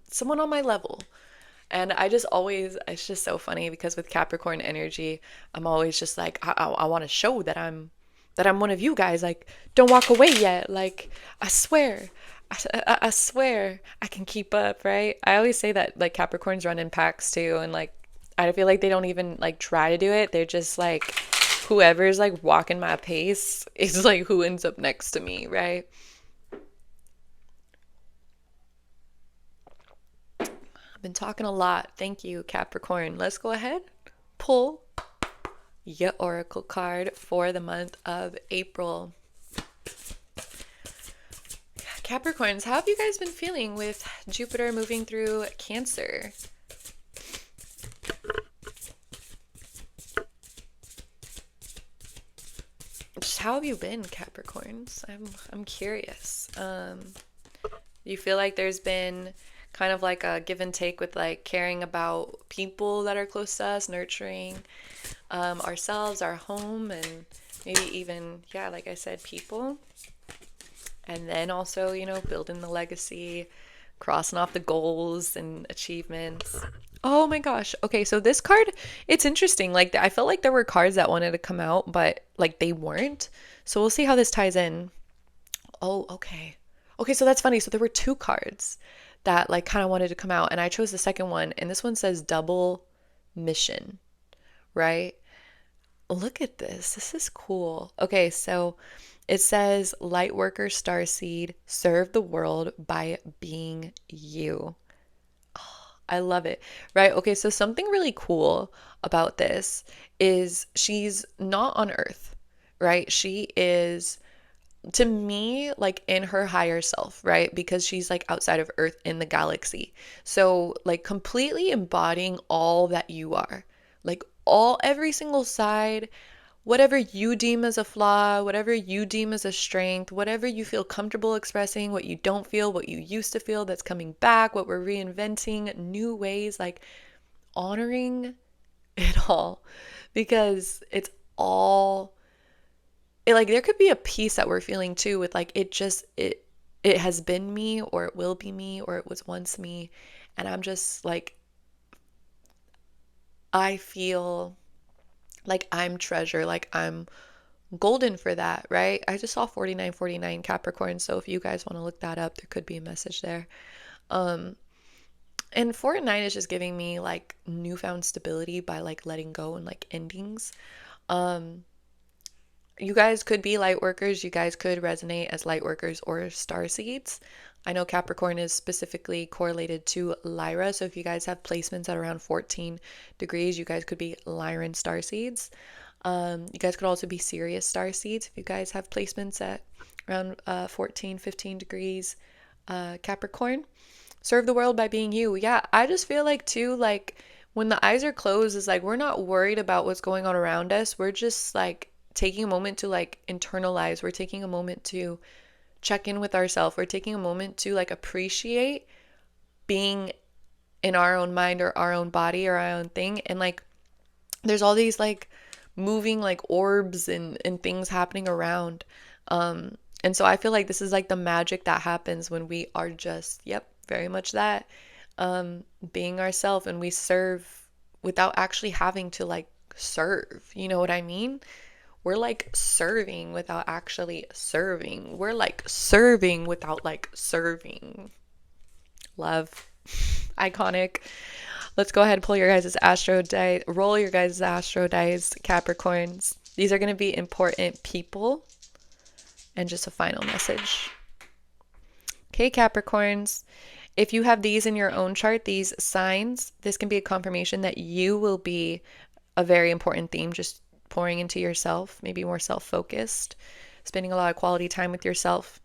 someone on my level. And I just always, it's just so funny because with Capricorn energy, I'm always just like, I want to show that I'm one of you guys. Like, don't walk away yet. Like, I swear, I swear I can keep up, right? I always say that like Capricorns run in packs too, and like I feel like they don't even like try to do it. They're just like, whoever's like walking my pace is like who ends up next to me, right? I've been talking a lot. Thank you, Capricorn. Let's go ahead, pull your oracle card for the month of April. Capricorns, how have you guys been feeling with Jupiter moving through Cancer? Just how have you been, Capricorns? I'm curious. You feel like there's been kind of like a give and take with like caring about people that are close to us, nurturing ourselves, our home, and maybe even, yeah, like I said, people. And then also, you know, building the legacy, crossing off the goals and achievements. Oh my gosh. Okay, so this card, it's interesting. Like, I felt like there were cards that wanted to come out, but like they weren't. So we'll see how this ties in. Oh, okay. Okay, so that's funny. So there were two cards that like kind of wanted to come out, and I chose the second one, and this one says double mission, right? Look at this. This is cool. Okay, so it says light worker starseed, serve the world by being you. I love it. Right? Okay, so something really cool about this is she's not on Earth, right? She is, to me, like in her higher self, right? Because she's like outside of Earth in the galaxy. So, like, completely embodying all that you are. Like, every single side, whatever you deem as a flaw, whatever you deem as a strength, whatever you feel comfortable expressing, what you don't feel, what you used to feel that's coming back, what we're reinventing, new ways, like honoring it all, because it's all like there could be a peace that we're feeling too with like it has been me, or it will be me, or it was once me, and I'm just like, I feel like I'm treasure, like I'm golden for that, right? I just saw 4949 Capricorn, so if you guys want to look that up, there could be a message there. Um, and 4 and 9 is just giving me like newfound stability by like letting go and like endings. Um, you guys could be light workers, you guys could resonate as light workers or star seeds. I know Capricorn is specifically correlated to Lyra, so if you guys have placements at around 14 degrees, you guys could be Lyran star seeds. You guys could also be Sirius star seeds if you guys have placements at around 14, 15 degrees Capricorn. Serve the world by being you. Yeah, I just feel like too, like when the eyes are closed, it's like we're not worried about what's going on around us. We're just like taking a moment to like internalize. We're taking a moment to check in with ourselves. We're taking a moment to like appreciate being in our own mind or our own body or our own thing. And like there's all these like moving like orbs and things happening around. And so I feel like this is like the magic that happens when we are just, yep, very much that, being ourselves, and we serve without actually having to like serve. You know what I mean? We're like serving without actually serving. We're like serving without like serving. Love. Iconic. Let's go ahead and pull your guys' astro dice. Roll your guys' astro dice, Capricorns. These are going to be important people. And just a final message. Okay, Capricorns. If you have these in your own chart, these signs, this can be a confirmation that you will be a very important theme, just pouring into yourself, maybe more self-focused, spending a lot of quality time with yourself.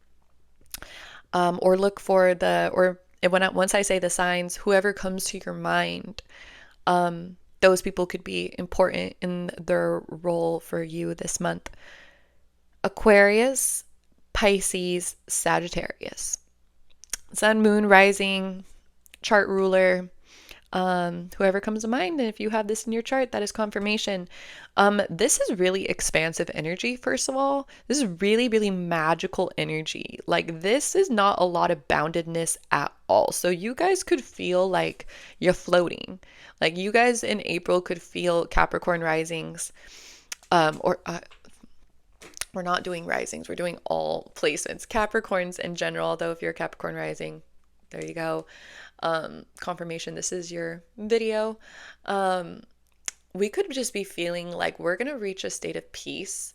Or look for once I say the signs, whoever comes to your mind, those people could be important in their role for you this month. Aquarius, Pisces, Sagittarius. Sun, moon, rising, chart ruler, whoever comes to mind. And if you have this in your chart, that is confirmation. This is really expansive energy. First of all, this is really, really magical energy. Like this is not a lot of boundedness at all. So you guys could feel like you're floating. Like you guys in April could feel Capricorn risings, we're not doing risings. We're doing all placements. Capricorns in general, although if you're a Capricorn rising, there you go. Confirmation, this is your video. We could just be feeling like we're going to reach a state of peace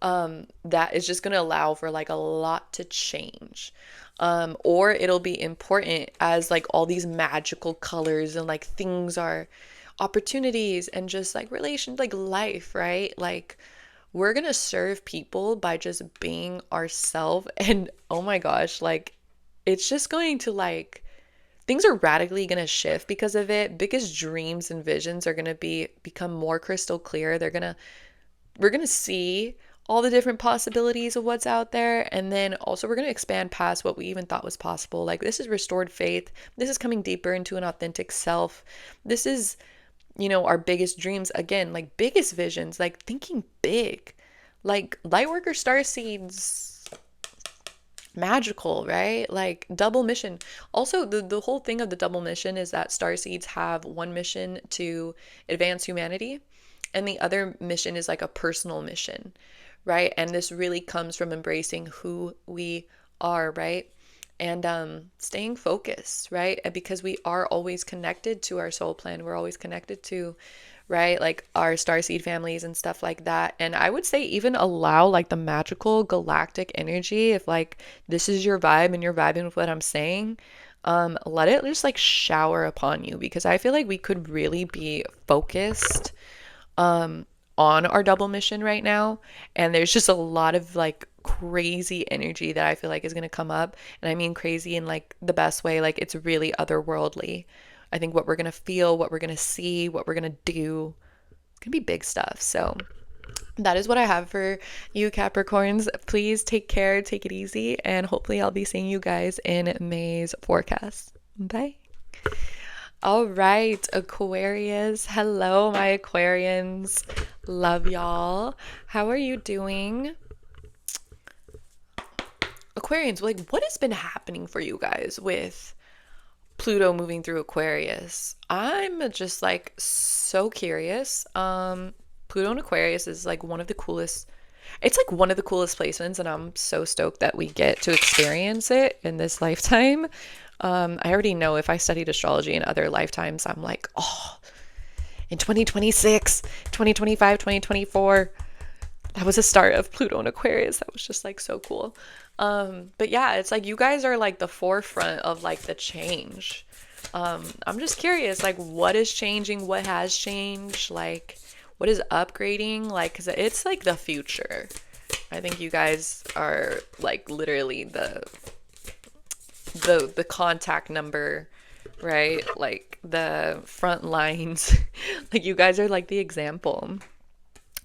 that is just going to allow for like a lot to change. Or it'll be important as like all these magical colors and like things are opportunities and just like relations, like life, right? Like we're going to serve people by just being ourselves. And oh my gosh, like it's just going to like, things are radically going to shift because of it. Biggest dreams and visions are going to become more crystal clear. We're going to see all the different possibilities of what's out there. And then also, we're going to expand past what we even thought was possible. Like, this is restored faith. This is coming deeper into an authentic self. This is, our biggest dreams. Again, like biggest visions, like thinking big, like Lightworker star seeds, magical, right? Like double mission. Also, the whole thing of the double mission is that star seeds have one mission to advance humanity, and the other mission is like a personal mission, right? And this really comes from embracing who we are, right? And staying focused, right? Because we are always connected to our soul plan. We're always connected to, right, like our starseed families and stuff like that. And I would say even allow like the magical galactic energy, if like this is your vibe and you're vibing with what I'm saying, let it just like shower upon you, because I feel like we could really be focused on our double mission right now, and there's just a lot of like crazy energy that I feel like is going to come up. And I mean crazy in like the best way. Like, it's really otherworldly. I think what we're going to feel, what we're going to see, what we're going to do, it's going to be big stuff. So that is what I have for you, Capricorns. Please take care, take it easy, and hopefully I'll be seeing you guys in May's forecast. Bye. All right, Aquarius. Hello, my Aquarians. Love y'all. How are you doing? Aquarians, like, what has been happening for you guys with Pluto moving through Aquarius? I'm just like so curious. Pluto in Aquarius is like one of the coolest. It's like one of the coolest placements, and I'm so stoked that we get to experience it in this lifetime. I already know if I studied astrology in other lifetimes, I'm like, oh, in 2026, 2025, 2024, that was the start of Pluto in Aquarius. That was just like so cool. But yeah, it's like you guys are like the forefront of like the change. I'm just curious, like, what is changing? What has changed? Like, what is upgrading? Like, because it's like the future. I think you guys are like literally the contact number, right? Like the front lines. Like, you guys are like the example.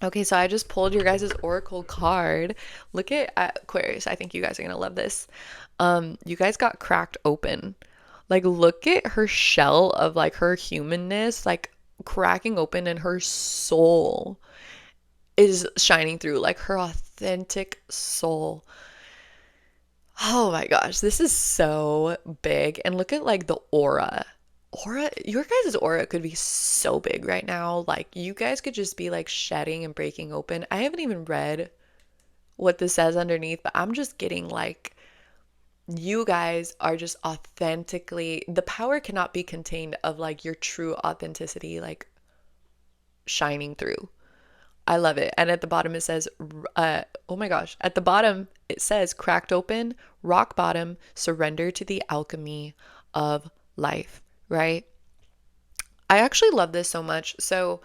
Okay, so I just pulled your guys' oracle card. Look at Aquarius. I think you guys are gonna love this. You guys got cracked open. Like, look at her shell of like her humanness, like cracking open, and her soul is shining through, like her authentic soul. Oh my gosh, this is so big. And look at like the aura. Your guys' aura could be so big right now. Like, you guys could just be like shedding and breaking open. I haven't even read what this says underneath, but I'm just getting like, you guys are just authentically, the power cannot be contained of like your true authenticity, like shining through. I love it. And at the bottom it says, oh my gosh, at the bottom it says cracked open, rock bottom, surrender to the alchemy of life, right? I actually love this so much. So,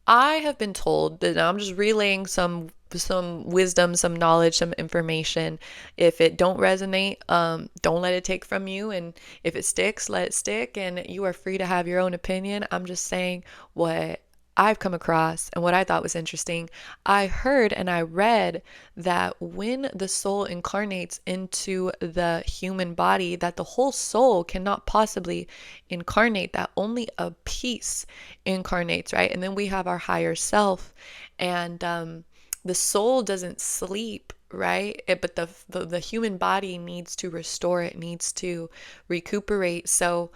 I have been told that, I'm just relaying some wisdom, some knowledge, some information. If it don't resonate, don't let it take from you. And if it sticks, let it stick. And you are free to have your own opinion. I'm just saying what I've come across and what I thought was interesting. I heard and I read that when the soul incarnates into the human body, that the whole soul cannot possibly incarnate, that only a piece incarnates, right? And then we have our higher self, and the soul doesn't sleep, right? But the human body needs to restore, it needs to recuperate. So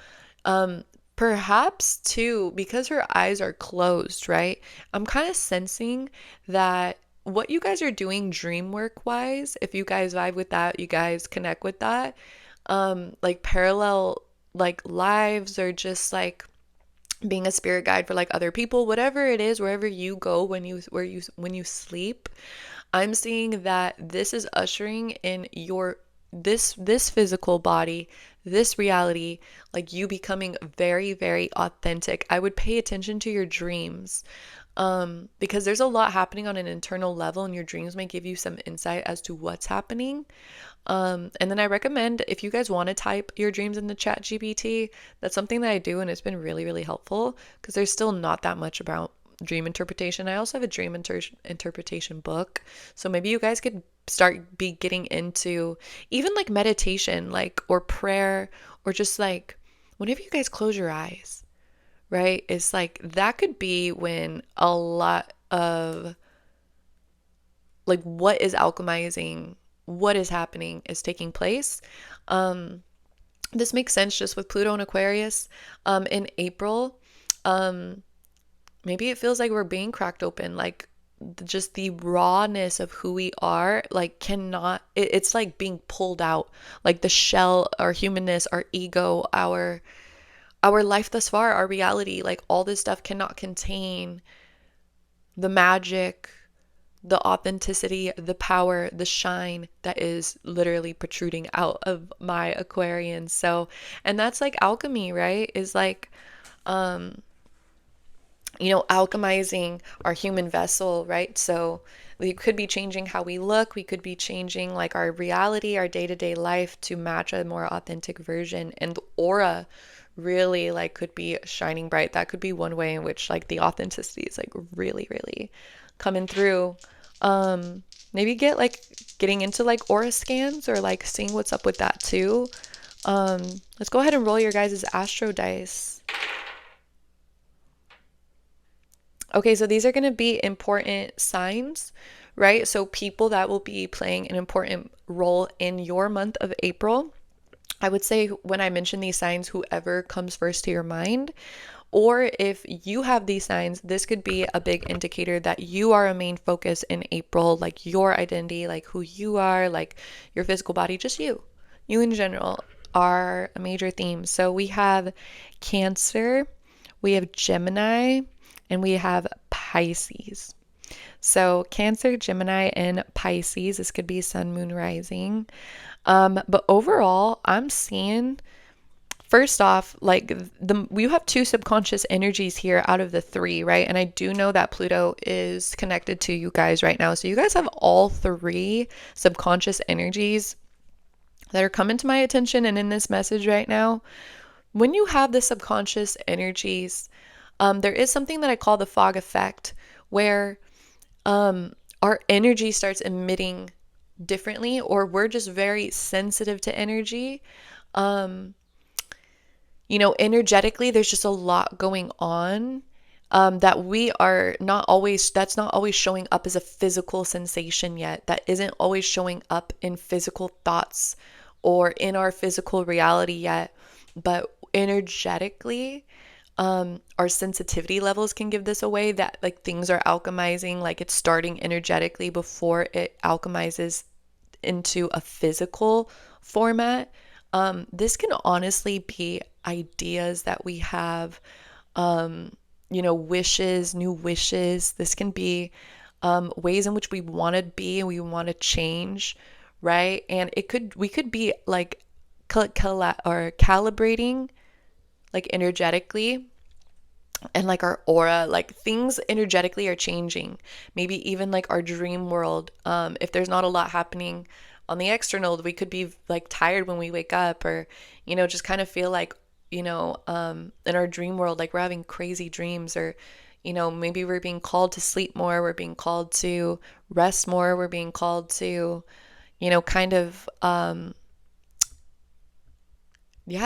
perhaps too, because her eyes are closed, right? I'm kind of sensing that what you guys are doing dream work wise, if you guys vibe with that, you guys connect with that, like parallel like lives, or just like being a spirit guide for like other people, whatever it is, wherever you go when you sleep, I'm seeing that this is ushering in your this physical body, this reality, like you becoming very, very authentic. I would pay attention to your dreams, because there's a lot happening on an internal level, and your dreams may give you some insight as to what's happening. And then I recommend, if you guys want to type your dreams in the chat GPT, that's something that I do, and it's been really, really helpful, because there's still not that much about dream interpretation. I also have a dream interpretation book. So maybe you guys could start be getting into even like meditation, like, or prayer, or just like whenever you guys close your eyes, right? It's like that could be when a lot of like what is alchemizing, what is happening is taking place. This makes sense just with Pluto and Aquarius in April. Um, Maybe it feels like we're being cracked open, like just the rawness of who we are, like cannot, it's like being pulled out, like the shell, our humanness, our ego, our life thus far, our reality, like all this stuff cannot contain the magic, the authenticity, the power, the shine that is literally protruding out of my Aquarian. So, and that's like alchemy, right? Is like, alchemizing our human vessel, right? So we could be changing how we look. We could be changing like our reality, our day-to-day life to match a more authentic version. And the aura really like could be shining bright. That could be one way in which like the authenticity is like really, really coming through. Maybe getting into like aura scans or like seeing what's up with that too. Let's go ahead and roll your guys' astro dice. Okay, so these are going to be important signs, right? So people that will be playing an important role in your month of April. I would say when I mention these signs, whoever comes first to your mind, or if you have these signs, this could be a big indicator that you are a main focus in April, like your identity, like who you are, like your physical body, just you in general are a major theme. So we have Cancer, we have Gemini, and we have Pisces. So Cancer, Gemini, and Pisces. This could be Sun, Moon, Rising. But overall, I'm seeing, first off, like you have two subconscious energies here out of the three, right? And I do know that Pluto is connected to you guys right now. So you guys have all three subconscious energies that are coming to my attention and in this message right now. When you have the subconscious energies, there is something that I call the fog effect, where our energy starts emitting differently, or we're just very sensitive to energy. Energetically, there's just a lot going on that we are not always, that's not always showing up as a physical sensation yet. That isn't always showing up in physical thoughts or in our physical reality yet. But energetically, our sensitivity levels can give this away, that like things are alchemizing, like it's starting energetically before it alchemizes into a physical format. This can honestly be ideas that we have, wishes, new wishes. This can be ways in which we want to be and we want to change, right? And we could be like calibrating like energetically, and like our aura, like things energetically are changing. Maybe even like our dream world. If there's not a lot happening on the external, we could be like tired when we wake up, or just kind of feel like in our dream world, like we're having crazy dreams, or maybe we're being called to sleep more, we're being called to rest more, we're being called to kind of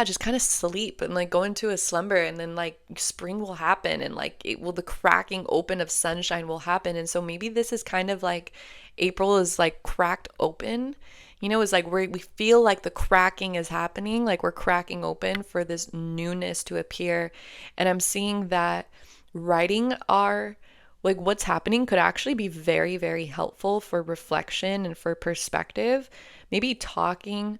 just kind of sleep and like go into a slumber, and then like spring will happen, and like the cracking open of sunshine will happen. And so maybe this is kind of like April is like cracked open, it's like we feel like the cracking is happening, like we're cracking open for this newness to appear. And I'm seeing that writing our like what's happening could actually be very, very helpful for reflection and for perspective. Maybe talking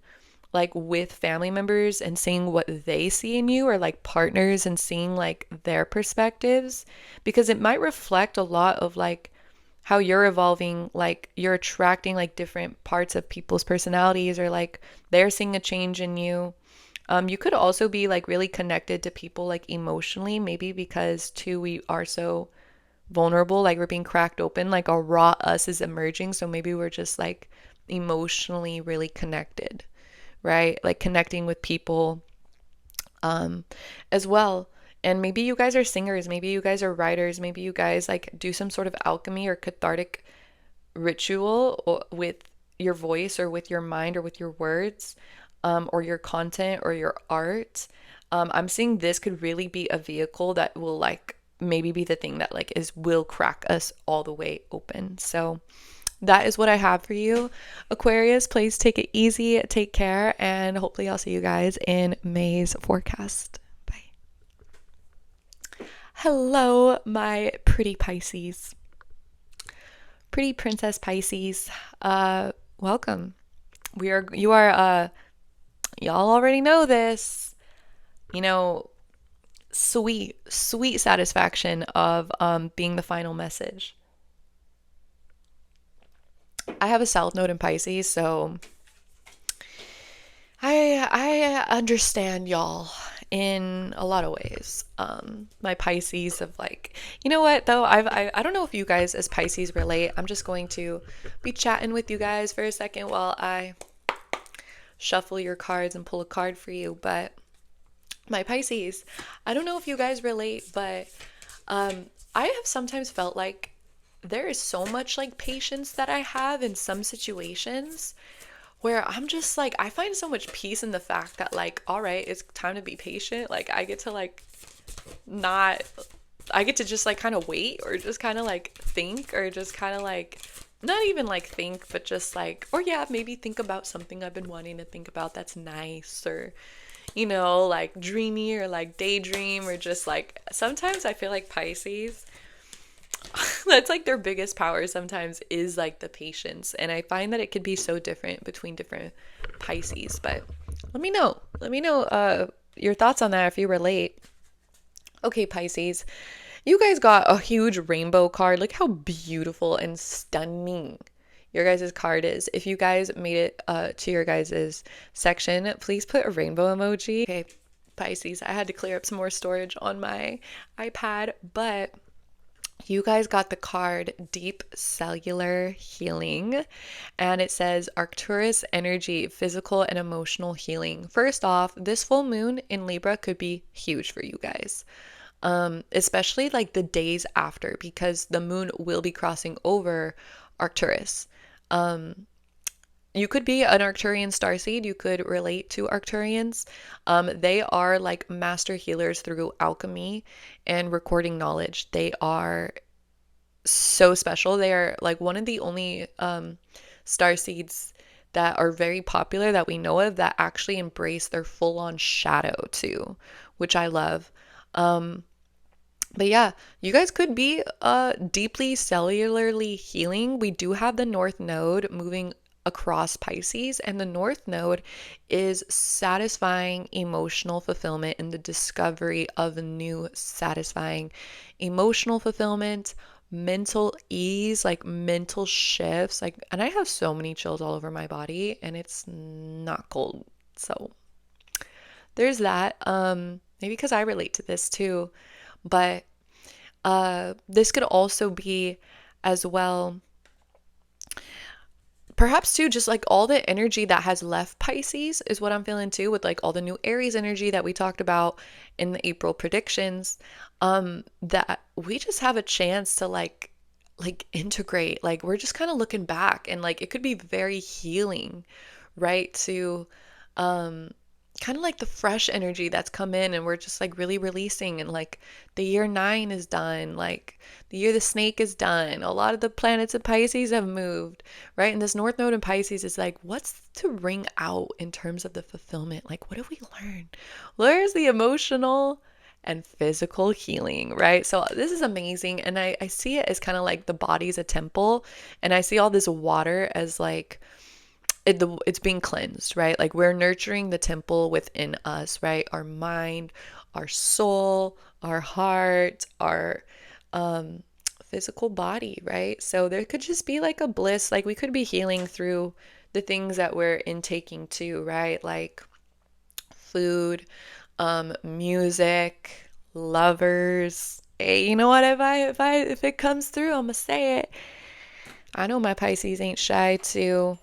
like with family members and seeing what they see in you, or like partners and seeing like their perspectives, because it might reflect a lot of like how you're evolving, like you're attracting like different parts of people's personalities, or like they're seeing a change in you. You could also be like really connected to people like emotionally, maybe because too we are so vulnerable, like we're being cracked open, like a raw us is emerging. So maybe we're just like emotionally really connected, right? Like connecting with people as well. And maybe you guys are singers, maybe you guys are writers, maybe you guys like do some sort of alchemy or cathartic ritual with your voice or with your mind or with your words, or your content or your art. I'm seeing this could really be a vehicle that will like maybe be the thing that like is will crack us all the way open. So that is what I have for you, Aquarius. Please take it easy, take care, and hopefully I'll see you guys in May's forecast. Bye. Hello, my pretty Pisces. Pretty princess Pisces. Welcome. Y'all already know this. You know, sweet satisfaction of being the final message. I have a South Node in Pisces, so I understand y'all in a lot of ways. My Pisces of like, you know what though, I don't know if you guys as Pisces relate. I'm just going to be chatting with you guys for a second while I shuffle your cards and pull a card for you. But my Pisces, I don't know if you guys relate, but I have sometimes felt like there is so much like patience that I have in some situations where I'm just like, I find so much peace in the fact that like, all right, it's time to be patient. Like I get to like not, I get to just like kind of wait or just kind of like think or just kind of like, not even like think, but just like, or yeah, maybe think about something I've been wanting to think about that's nice, or, you know, like dreamy or like daydream, or just like, sometimes I feel like Pisces, that's like their biggest power sometimes is like the patience. And I find that it could be so different between different Pisces. But let me know your thoughts on that if you relate. Okay, Pisces, you guys got a huge rainbow card. Look how beautiful and stunning your guys' card is. If you guys made it to your guys' section, please put a rainbow emoji. Okay, Pisces, I had to clear up some more storage on my iPad, but you guys got the card Deep Cellular Healing, and it says Arcturus energy, physical and emotional healing. First off, this full moon in Libra could be huge for you guys, especially like the days after, because the moon will be crossing over Arcturus. You could be an Arcturian starseed. You could relate to Arcturians. They are like master healers through alchemy and recording knowledge. They are so special. They are like one of the only starseeds that are very popular that we know of that actually embrace their full-on shadow too, which I love. But yeah, you guys could be deeply cellularly healing. We do have the North Node moving across Pisces, and the North Node is satisfying emotional fulfillment and the discovery of new satisfying emotional fulfillment, mental ease, like mental shifts, like, and I have so many chills all over my body and it's not cold. So there's that. Maybe because I relate to this too, but this could also be as well, perhaps too, just like all the energy that has left Pisces is what I'm feeling too, with like all the new Aries energy that we talked about in the April predictions, that we just have a chance to like integrate. Like we're just kind of looking back and like it could be very healing, right? To kind of like the fresh energy that's come in, and we're just like really releasing, and like the year 9 is done, like the year the snake is done, a lot of the planets of Pisces have moved, right? And this North Node in Pisces is like, what's to ring out in terms of the fulfillment? Like what have we learned? Where's the emotional and physical healing, right? So this is amazing, and I see it as kind of like the body's a temple, and I see all this water as like it's being cleansed, right? Like we're nurturing the temple within us, right? Our mind, our soul, our heart, our physical body, right? So there could just be like a bliss, like we could be healing through the things that we're intaking too, right? Like food, music, lovers. Hey, you know what? If it comes through, I'm gonna say it. I know my Pisces ain't shy to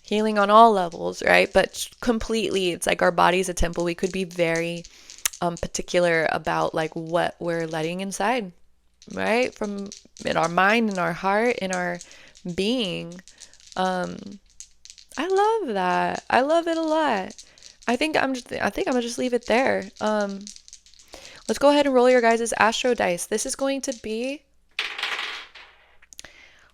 healing on all levels, right? But completely, it's like our body's a temple. We could be very particular about like what we're letting inside, right? From in our mind, in our heart, in our being. Um, I love that. I love it a lot. I think I'm gonna just leave it there. Let's go ahead and roll your guys' astro dice. This is going to be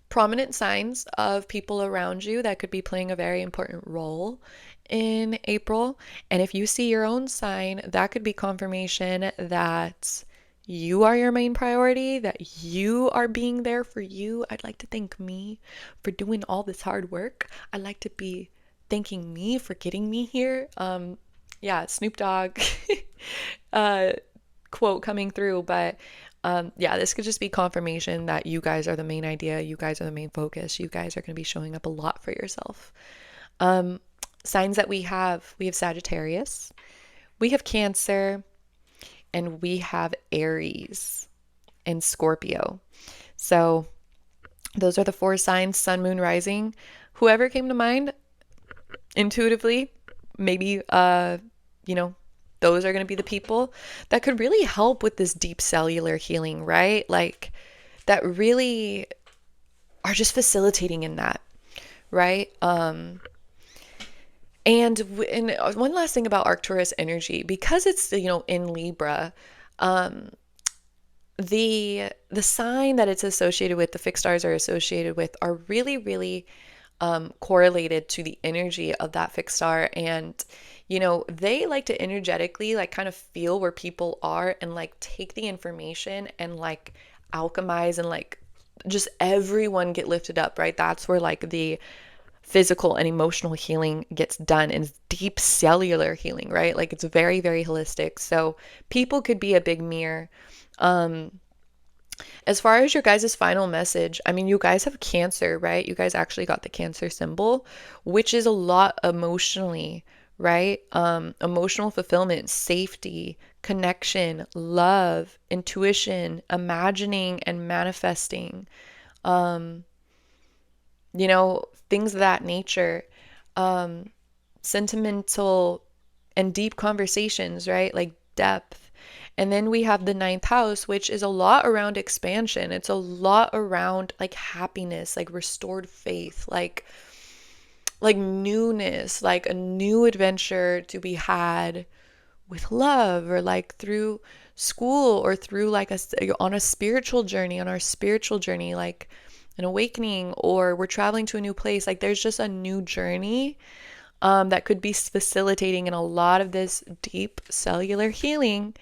prominent signs of people around you that could be playing a very important role in April. And if you see your own sign, that could be confirmation that you are your main priority, that you are being there for you. I'd like to thank me for doing all this hard work. I'd like to be thanking me for getting me here. Yeah, Snoop Dogg uh, quote coming through, but yeah, this could just be confirmation that you guys are the main idea, you guys are the main focus, you guys are going to be showing up a lot for yourself. Signs that we have Sagittarius, we have Cancer, and we have Aries and Scorpio. So those are the four signs, sun, moon, rising. Whoever came to mind intuitively, maybe you know, those are going to be the people that could really help with this deep cellular healing, right? Like that really are just facilitating in that, right? And one last thing about Arcturus energy, because it's, you know, in Libra, the sign that it's associated with, the fixed stars are associated with, are really, really correlated to the energy of that fixed star. And, you know, they like to energetically like kind of feel where people are and like take the information and like alchemize and like just everyone get lifted up, right? That's where like the physical and emotional healing gets done, and deep cellular healing, right? Like it's very, very holistic. So people could be a big mirror. As far as your guys' final message, I mean, you guys have Cancer, right? You guys actually got the Cancer symbol, which is a lot emotionally, right? Emotional fulfillment, safety, connection, love, intuition, imagining and manifesting, you know, things of that nature, sentimental and deep conversations, right? Like depth. And then we have the ninth house, which is a lot around expansion. It's a lot around like happiness, like restored faith, like newness, like a new adventure to be had with love, or like through school, or through like on a spiritual journey, on our spiritual journey, like an awakening, or we're traveling to a new place. Like there's just a new journey that could be facilitating in a lot of this deep cellular healing,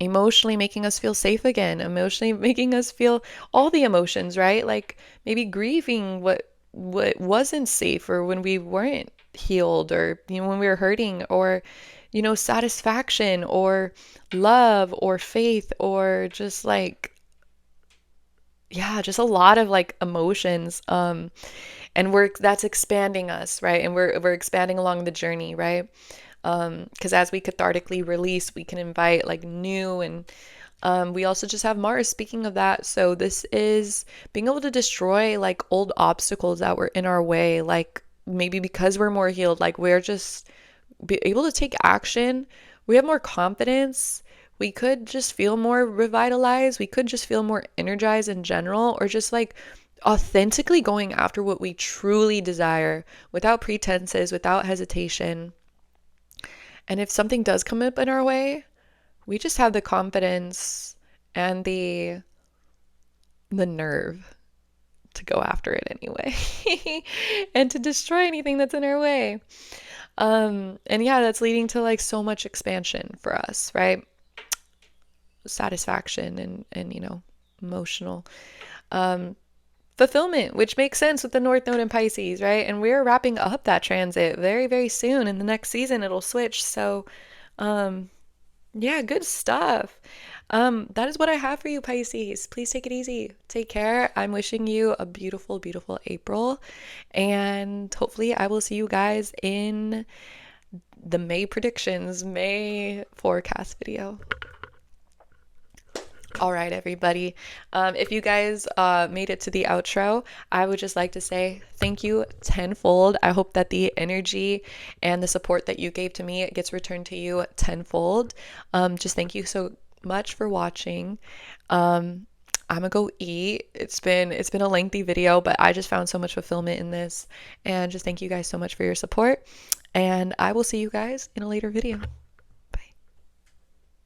emotionally making us feel safe again, emotionally making us feel all the emotions, right? Like maybe grieving what wasn't safe, or when we weren't healed, or you know, when we were hurting, or you know, satisfaction, or love, or faith, or just like, yeah, just a lot of like emotions. And that's expanding us, right? And we're expanding along the journey, right? Because as we cathartically release, we can invite like new. And we also just have Mars, speaking of that. So this is being able to destroy like old obstacles that were in our way, like maybe because we're more healed, like we're just be able to take action. We have more confidence. We could just feel more revitalized. We could just feel more energized in general, or just like authentically going after what we truly desire without pretenses, without hesitation. And if something does come up in our way, we just have the confidence and the nerve to go after it anyway and to destroy anything that's in our way. And yeah, that's leading to like so much expansion for us, right? Satisfaction and you know, emotional fulfillment, which makes sense with the North Node in Pisces, right? And we're wrapping up that transit very, very soon. In the next season, it'll switch. So, yeah, good stuff. That is what I have for you, Pisces. Please take it easy. Take care. I'm wishing you a beautiful, beautiful April. And hopefully, I will see you guys in the May predictions, May forecast video. All right, everybody. If you guys made it to the outro, I would just like to say thank you tenfold. I hope that the energy and the support that you gave to me gets returned to you tenfold. Just thank you so much for watching. I'm gonna go eat. It's been a lengthy video, but I just found so much fulfillment in this. And just thank you guys so much for your support. And I will see you guys in a later video.